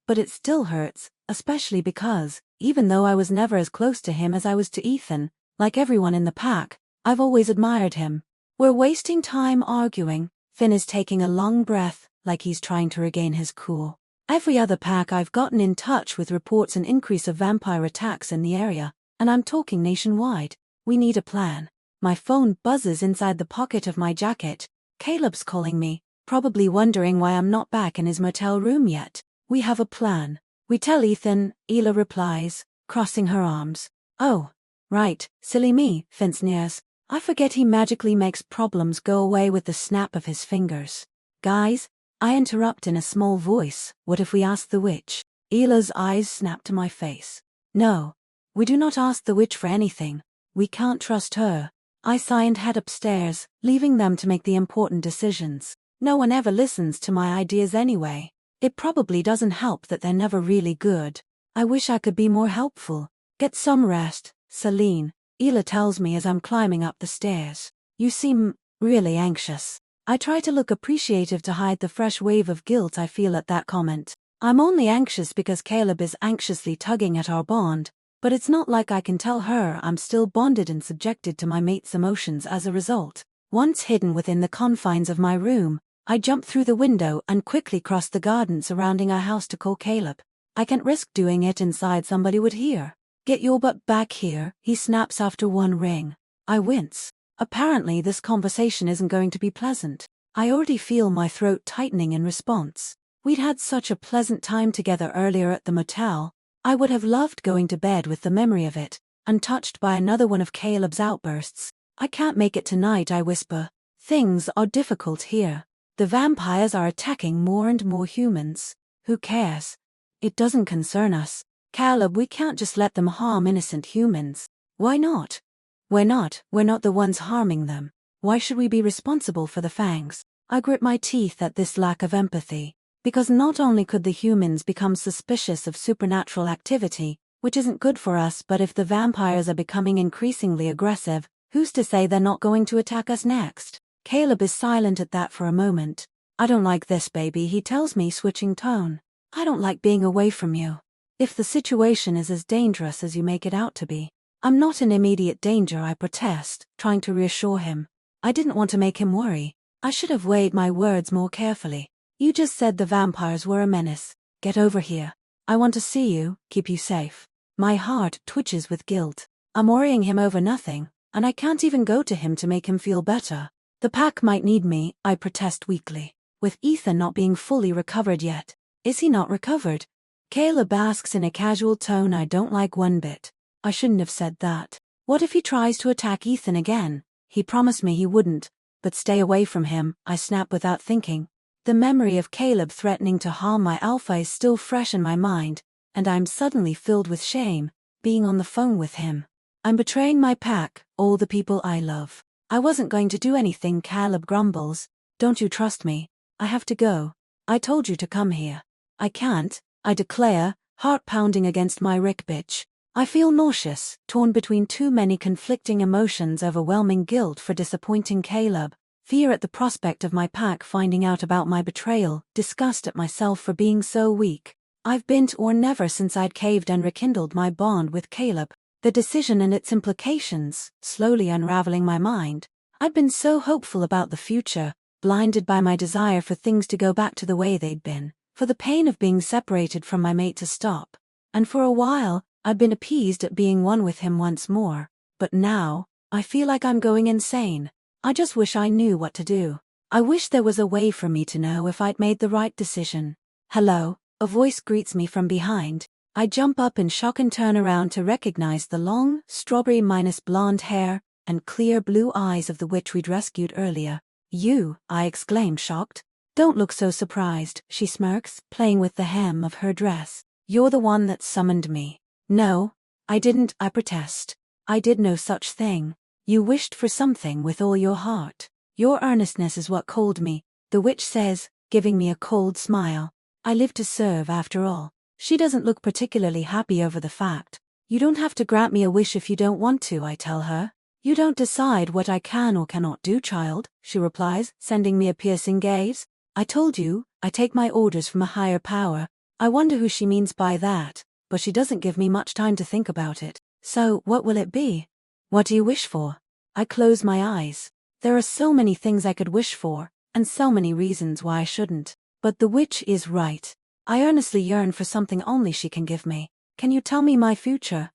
But it still hurts, especially because, even though I was never as close to him as I was to Ethan, like everyone in the pack, I've always admired him. We're wasting time arguing. Finn is taking a long breath, like he's trying to regain his cool. Every other pack I've gotten in touch with reports an increase of vampire attacks in the area, and I'm talking nationwide. We need a plan. My phone buzzes inside the pocket of my jacket. Caleb's calling me, probably wondering why I'm not back in his motel room yet. We have a plan. We tell Ethan, Ela replies, crossing her arms. Oh, right, silly me, Finn sneers. I forget he magically makes problems go away with the snap of his fingers. Guys, I interrupt in a small voice, what if we ask the witch? Ela's eyes snap to my face. No, we do not ask the witch for anything. We can't trust her. I sigh and head upstairs, leaving them to make the important decisions. No one ever listens to my ideas anyway. It probably doesn't help that they're never really good. I wish I could be more helpful. Get some rest, Selene, Ela tells me as I'm climbing up the stairs. You seem really anxious. I try to look appreciative to hide the fresh wave of guilt I feel at that comment. I'm only anxious because Caleb is anxiously tugging at our bond, but it's not like I can tell her I'm still bonded and subjected to my mate's emotions as a result. Once hidden within the confines of my room, I jump through the window and quickly cross the garden surrounding our house to call Caleb. I can't risk doing it inside, somebody would hear. Get your butt back here, he snaps after one ring. I wince. Apparently this conversation isn't going to be pleasant. I already feel my throat tightening in response. We'd had such a pleasant time together earlier at the motel. I would have loved going to bed with the memory of it, untouched by another one of Caleb's outbursts. I can't make it tonight, I whisper. Things are difficult here. The vampires are attacking more and more humans. Who cares? It doesn't concern us. Caleb, we can't just let them harm innocent humans. Why not? We're not the ones harming them. Why should we be responsible for the fangs? I grit my teeth at this lack of empathy. Because not only could the humans become suspicious of supernatural activity, which isn't good for us, but if the vampires are becoming increasingly aggressive, who's to say they're not going to attack us next? Caleb is silent at that for a moment. I don't like this, baby, he tells me, switching tone. I don't like being away from you. If the situation is as dangerous as you make it out to be. I'm not in immediate danger, I protest, trying to reassure him. I didn't want to make him worry. I should have weighed my words more carefully. You just said the vampires were a menace. Get over here. I want to see you, keep you safe. My heart twitches with guilt. I'm worrying him over nothing, and I can't even go to him to make him feel better. The pack might need me, I protest weakly. With Ethan not being fully recovered yet. Is he not recovered? Caleb asks in a casual tone I don't like one bit. I shouldn't have said that. What if he tries to attack Ethan again? He promised me he wouldn't. But stay away from him, I snap without thinking. The memory of Caleb threatening to harm my alpha is still fresh in my mind, and I'm suddenly filled with shame, being on the phone with him. I'm betraying my pack, all the people I love. I wasn't going to do anything, Caleb grumbles. Don't you trust me? I have to go. I told you to come here. I can't, I declare, heart pounding against my ribcage. I feel nauseous, torn between too many conflicting emotions, overwhelming guilt for disappointing Caleb, fear at the prospect of my pack finding out about my betrayal, disgust at myself for being so weak. I've been to or never since I'd caved and rekindled my bond with Caleb. The decision and its implications, slowly unraveling my mind. I'd been so hopeful about the future, blinded by my desire for things to go back to the way they'd been, for the pain of being separated from my mate to stop. And for a while, I'd been appeased at being one with him once more. But now, I feel like I'm going insane. I just wish I knew what to do. I wish there was a way for me to know if I'd made the right decision. Hello, a voice greets me from behind. I jump up in shock and turn around to recognize the long, strawberry-blonde hair and clear blue eyes of the witch we'd rescued earlier. You, I exclaimed, shocked. Don't look so surprised, she smirks, playing with the hem of her dress. You're the one that summoned me. No, I didn't, I protest. I did no such thing. You wished for something with all your heart. Your earnestness is what called me, the witch says, giving me a cold smile. I live to serve after all. She doesn't look particularly happy over the fact. You don't have to grant me a wish if you don't want to, I tell her. You don't decide what I can or cannot do, child, she replies, sending me a piercing gaze. I told you, I take my orders from a higher power. I wonder who she means by that, but she doesn't give me much time to think about it. So, what will it be? What do you wish for? I close my eyes. There are so many things I could wish for, and so many reasons why I shouldn't. But the witch is right. I earnestly yearn for something only she can give me. Can you tell me my future?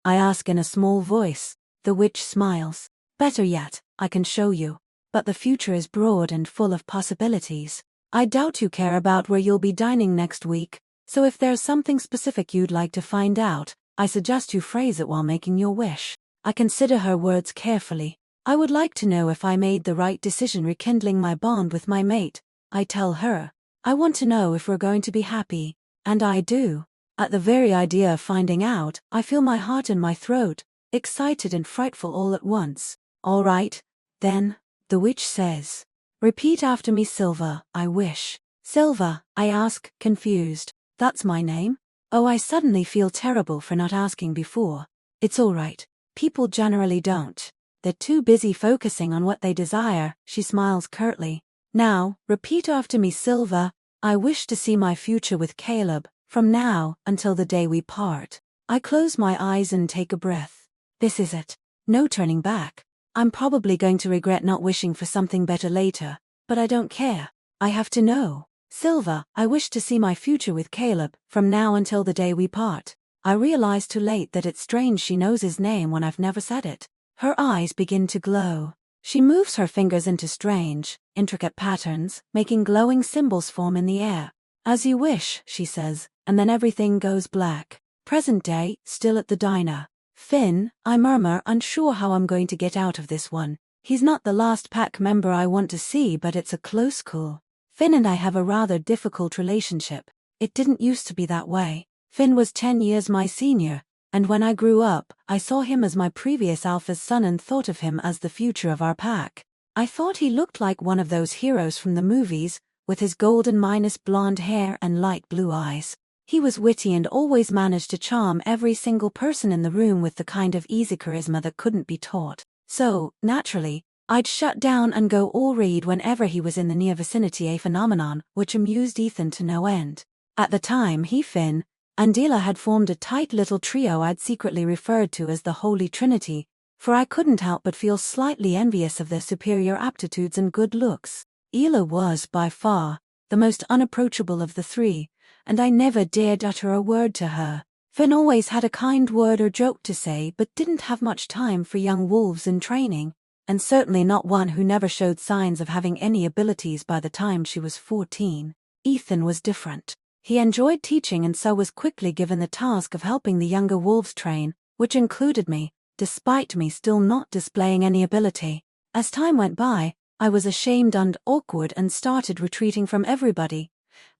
I ask in a small voice. The witch smiles. Better yet, I can show you. But the future is broad and full of possibilities. I doubt you care about where you'll be dining next week, so if there's something specific you'd like to find out, I suggest you phrase it while making your wish. I consider her words carefully. I would like to know if I made the right decision rekindling my bond with my mate. I tell her. I want to know if we're going to be happy, and I do. At the very idea of finding out, I feel my heart in my throat, excited and frightful all at once. All right, then, the witch says. Repeat after me, Silva, I wish. Silva, I ask, confused. That's my name? Oh, I suddenly feel terrible for not asking before. It's all right. People generally don't. They're too busy focusing on what they desire, she smiles curtly. Now, repeat after me, Silva. I wish to see my future with Caleb, from now until the day we part. I close my eyes and take a breath. This is it. No turning back. I'm probably going to regret not wishing for something better later, but I don't care. I have to know. Silva, I wish to see my future with Caleb, from now until the day we part. I realize too late that it's strange she knows his name when I've never said it. Her eyes begin to glow. She moves her fingers into strange, intricate patterns, making glowing symbols form in the air. As you wish, she says, and then everything goes black. Present day, still at the diner. Finn, I murmur, unsure how I'm going to get out of this one. He's not the last pack member I want to see, but it's a close call. Finn and I have a rather difficult relationship. It didn't used to be that way. Finn was 10 years my senior, and when I grew up, I saw him as my previous alpha's son and thought of him as the future of our pack. I thought he looked like one of those heroes from the movies, with his golden blonde hair and light blue eyes. He was witty and always managed to charm every single person in the room with the kind of easy charisma that couldn't be taught. So, naturally, I'd shut down and go all read whenever he was in the near vicinity, a phenomenon which amused Ethan to no end. At the time, he, Finn, and Dila had formed a tight little trio I'd secretly referred to as the Holy Trinity, for I couldn't help but feel slightly envious of their superior aptitudes and good looks. Ela was, by far, the most unapproachable of the three, and I never dared utter a word to her. Finn always had a kind word or joke to say but didn't have much time for young wolves in training, and certainly not one who never showed signs of having any abilities by the time she was 14. Ethan was different. He enjoyed teaching and so was quickly given the task of helping the younger wolves train, which included me, despite me still not displaying any ability. As time went by, I was ashamed and awkward and started retreating from everybody.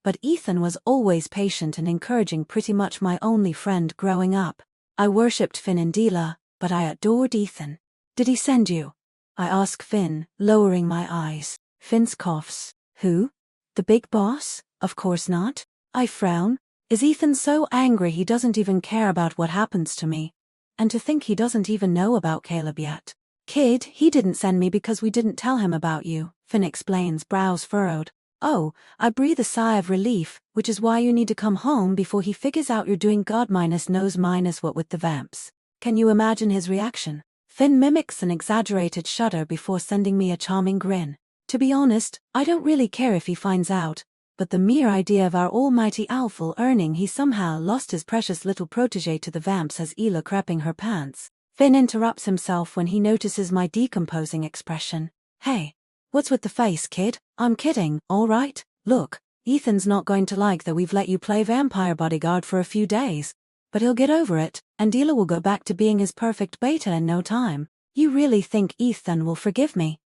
But Ethan was always patient and encouraging, pretty much my only friend growing up. I worshipped Finn and Ela, but I adored Ethan. Did he send you? I asked Finn, lowering my eyes. Finn coughs. Who? The big boss? Of course not. I frown. Is Ethan so angry he doesn't even care about what happens to me? And to think he doesn't even know about Caleb yet. Kid, he didn't send me because we didn't tell him about you, Finn explains, brows furrowed. Oh, I breathe a sigh of relief, which is why you need to come home before he figures out you're doing God knows what with the vamps. Can you imagine his reaction? Finn mimics an exaggerated shudder before sending me a charming grin. To be honest, I don't really care if he finds out, but the mere idea of our almighty Alfil earning he somehow lost his precious little protege to the vamps has Ela crapping her pants. Finn interrupts himself when he notices my decomposing expression. Hey, what's with the face, kid? I'm kidding, all right? Look, Ethan's not going to like that we've let you play vampire bodyguard for a few days. But he'll get over it, and Ela will go back to being his perfect beta in no time. You really think Ethan will forgive me?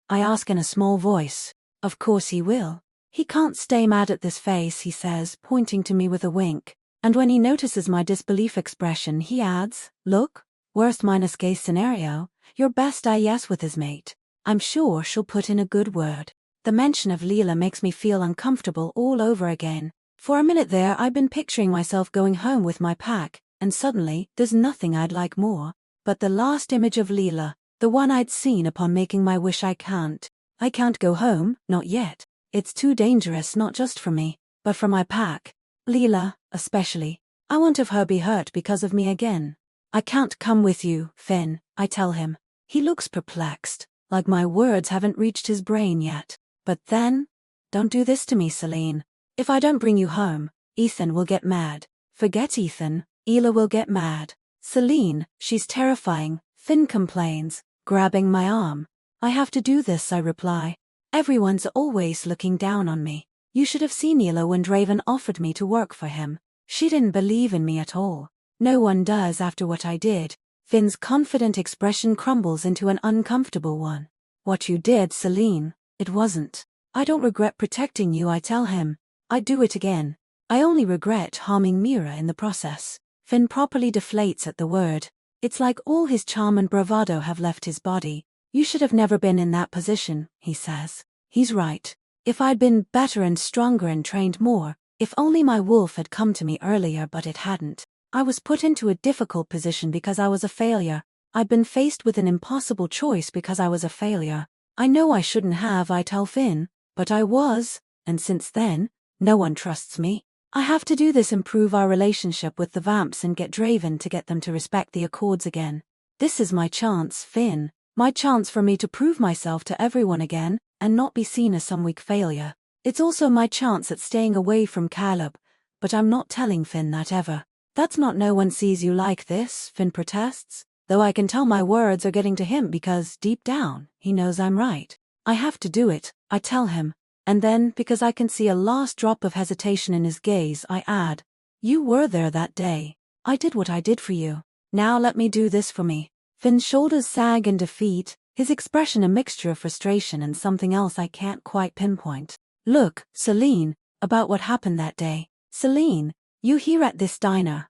I ask in a small voice. Of course he will. He can't stay mad at this face, he says, pointing to me with a wink. And when he notices my disbelief expression, he adds, look, worst minus case scenario, your best yes with his mate. I'm sure she'll put in a good word. The mention of Leela makes me feel uncomfortable all over again. For a minute there I've been picturing myself going home with my pack, and suddenly there's nothing I'd like more. But the last image of Leela, the one I'd seen upon making my wish. I can't go home, not yet. It's too dangerous, not just for me, but for my pack. Leela, especially. I won't have her be hurt because of me again. I can't come with you, Finn, I tell him. He looks perplexed, like my words haven't reached his brain yet. But then, don't do this to me, Selene. If I don't bring you home, Ethan will get mad. Forget Ethan, Ela will get mad. Selene, she's terrifying, Finn complains, grabbing my arm. I have to do this, I reply. Everyone's always looking down on me. You should have seen Ela when Draven offered me to work for him. She didn't believe in me at all. No one does after what I did. Finn's confident expression crumbles into an uncomfortable one. What you did, Selene, it wasn't. I don't regret protecting you, I tell him. I'd do it again. I only regret harming Mira in the process. Finn properly deflates at the word. It's like all his charm and bravado have left his body. You should have never been in that position, he says. He's right. If I'd been better and stronger and trained more, if only my wolf had come to me earlier, but it hadn't. I was put into a difficult position because I was a failure. I'd been faced with an impossible choice because I was a failure. I know I shouldn't have, I tell Finn, but I was, and since then, no one trusts me. I have to do this, improve our relationship with the vamps and get Draven to get them to respect the Accords again. This is my chance, Finn. My chance for me to prove myself to everyone again, and not be seen as some weak failure. It's also my chance at staying away from Caleb, but I'm not telling Finn that ever. That's not no one sees you like this, Finn protests, though I can tell my words are getting to him because, deep down, he knows I'm right. I have to do it, I tell him, and then, because I can see a last drop of hesitation in his gaze, I add, you were there that day. I did what I did for you. Now let me do this for me. Finn's shoulders sag in defeat, his expression a mixture of frustration and something else I can't quite pinpoint. Look, Selene, about what happened that day. Selene, you here at this diner.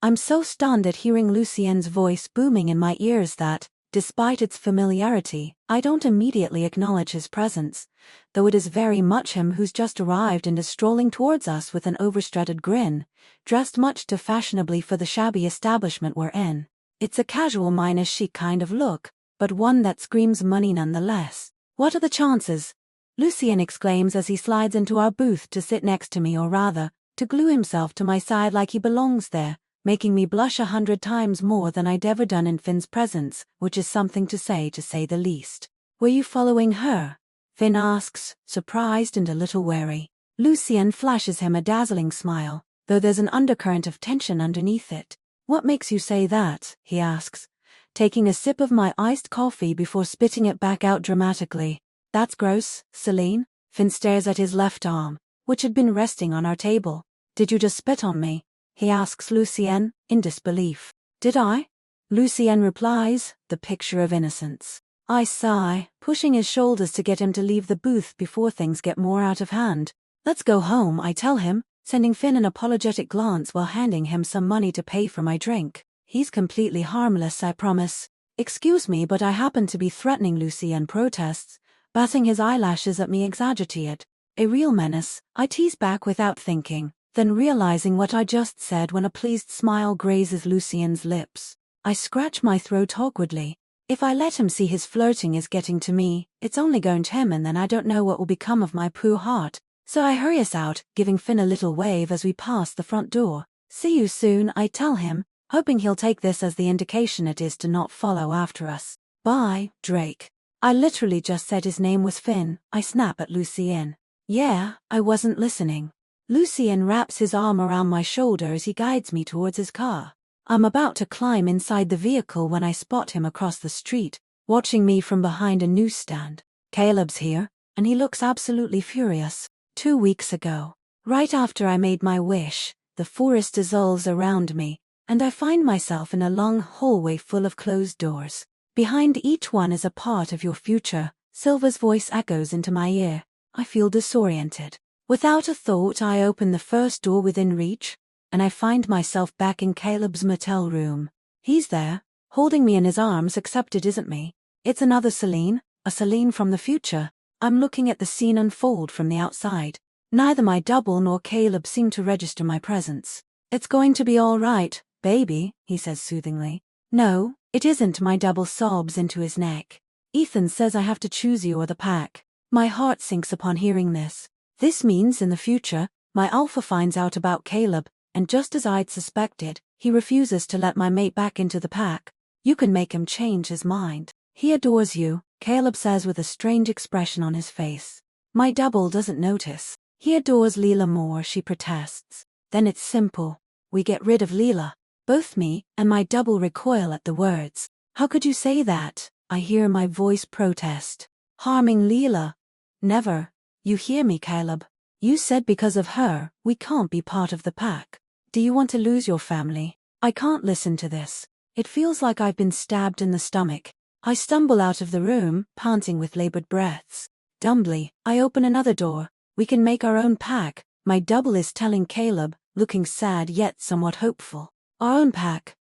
I'm so stunned at hearing Lucien's voice booming in my ears that, despite its familiarity, I don't immediately acknowledge his presence, though it is very much him who's just arrived and is strolling towards us with an overstrutted grin, dressed much too fashionably for the shabby establishment we're in. It's a casual minus chic kind of look, but one that screams money nonetheless. What are the chances? Lucien exclaims as he slides into our booth to sit next to me, or rather, to glue himself to my side like he belongs there, making me blush 100 times more than I'd ever done in Finn's presence, which is something to say the least. Were you following her? Finn asks, surprised and a little wary. Lucien flashes him a dazzling smile, though there's an undercurrent of tension underneath it. What makes you say that? He asks, taking a sip of my iced coffee before spitting it back out dramatically. That's gross, Selene. Finn stares at his left arm, which had been resting on our table. Did you just spit on me? He asks Lucien, in disbelief. Did I? Lucien replies, the picture of innocence. I sigh, pushing his shoulders to get him to leave the booth before things get more out of hand. Let's go home, I tell him, sending Finn an apologetic glance while handing him some money to pay for my drink. He's completely harmless, I promise. Excuse me, but I happen to be threatening, Lucien protests, batting his eyelashes at me exaggerated. A real menace, I tease back without thinking, then realizing what I just said when a pleased smile grazes Lucien's lips. I scratch my throat awkwardly. If I let him see his flirting is getting to me, it's only going to him and then I don't know what will become of my poor heart. So I hurry us out, giving Finn a little wave as we pass the front door. See you soon, I tell him, hoping he'll take this as the indication it is to not follow after us. Bye, Drake. I literally just said his name was Finn, I snap at Lucien. Yeah, I wasn't listening. Lucien wraps his arm around my shoulder as he guides me towards his car. I'm about to climb inside the vehicle when I spot him across the street, watching me from behind a newsstand. Caleb's here, and he looks absolutely furious. 2 weeks ago, right after I made my wish, the forest dissolves around me, and I find myself in a long hallway full of closed doors. Behind each one is a part of your future. Silver's voice echoes into my ear. I feel disoriented. Without a thought, I open the first door within reach, and I find myself back in Caleb's motel room. He's there, holding me in his arms, except it isn't me. It's another Selene, a Selene from the future. I'm looking at the scene unfold from the outside. Neither my double nor Caleb seem to register my presence. It's going to be all right, baby, he says soothingly. No, it isn't, my double sobs into his neck. Ethan says I have to choose you or the pack. My heart sinks upon hearing this. This means in the future, my alpha finds out about Caleb, and just as I'd suspected, he refuses to let my mate back into the pack. You can make him change his mind. He adores you, Caleb says with a strange expression on his face. My double doesn't notice. He adores Leela more, she protests. Then it's simple. We get rid of Leela. Both me and my double recoil at the words. How could you say that? I hear my voice protest. Harming Leela? Never. You hear me, Caleb? You said because of her, we can't be part of the pack. Do you want to lose your family? I can't listen to this. It feels like I've been stabbed in the stomach. I stumble out of the room, panting with labored breaths. Dumbly, I open another door. We can make our own pack, my double is telling Caleb, looking sad yet somewhat hopeful. Our own pack?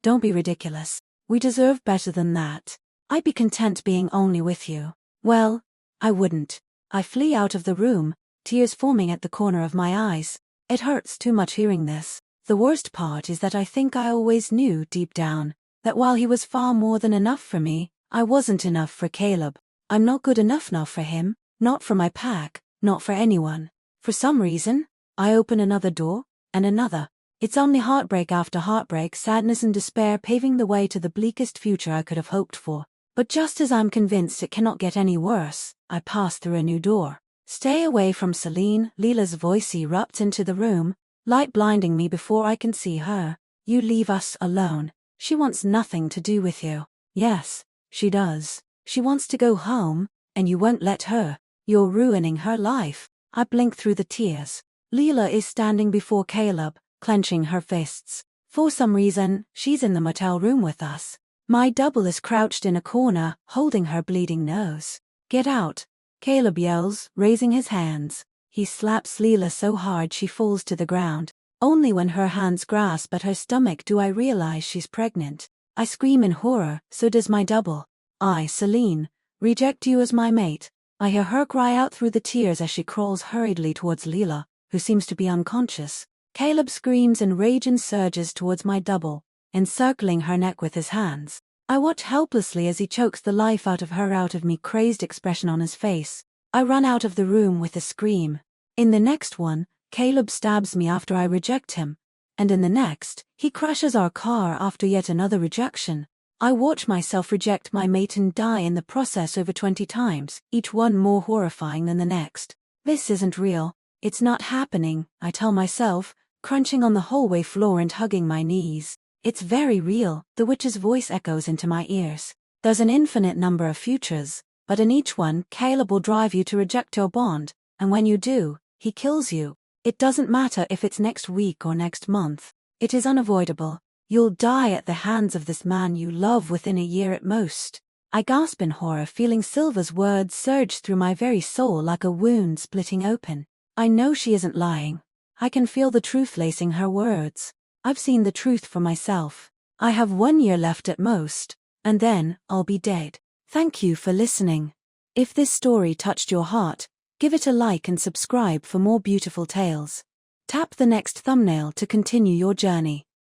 Don't be ridiculous. We deserve better than that. I'd be content being only with you. Well, I wouldn't. I flee out of the room, tears forming at the corner of my eyes. It hurts too much hearing this. The worst part is that I think I always knew deep down that while he was far more than enough for me, I wasn't enough for Caleb. I'm not good enough now for him, not for my pack, not for anyone. For some reason, I open another door, and another. It's only heartbreak after heartbreak, sadness and despair paving the way to the bleakest future I could have hoped for. But just as I'm convinced it cannot get any worse, I pass through a new door. Stay away from Selene, Leela's voice erupts into the room, light blinding me before I can see her. You leave us alone. She wants nothing to do with you. Yes, she does. She wants to go home, and you won't let her. You're ruining her life. I blink through the tears. Leela is standing before Caleb, clenching her fists. For some reason, she's in the motel room with us. My double is crouched in a corner, holding her bleeding nose. Get out, Caleb yells, raising his hands. He slaps Leela so hard she falls to the ground. Only when her hands grasp at her stomach do I realize she's pregnant. I scream in horror, so does my double. I, Selene, reject you as my mate. I hear her cry out through the tears as she crawls hurriedly towards Leela, who seems to be unconscious. Caleb screams and rage and surges towards my double, encircling her neck with his hands. I watch helplessly as he chokes the life out of me, crazed expression on his face. I run out of the room with a scream. In the next one, Caleb stabs me after I reject him, and in the next, he crashes our car after yet another rejection. I watch myself reject my mate and die in the process over 20 times, each one more horrifying than the next. This isn't real. It's not happening, I tell myself, crunching on the hallway floor and hugging my knees. It's very real, the witch's voice echoes into my ears. There's an infinite number of futures, but in each one, Caleb will drive you to reject your bond, and when you do, he kills you. It doesn't matter if it's next week or next month. It is unavoidable. You'll die at the hands of this man you love within a year at most. I gasp in horror, feeling Silver's words surge through my very soul like a wound splitting open. I know she isn't lying. I can feel the truth lacing her words. I've seen the truth for myself. I have 1 year left at most, and then I'll be dead. Thank you for listening. If this story touched your heart, give it a like and subscribe for more beautiful tales. Tap the next thumbnail to continue your journey.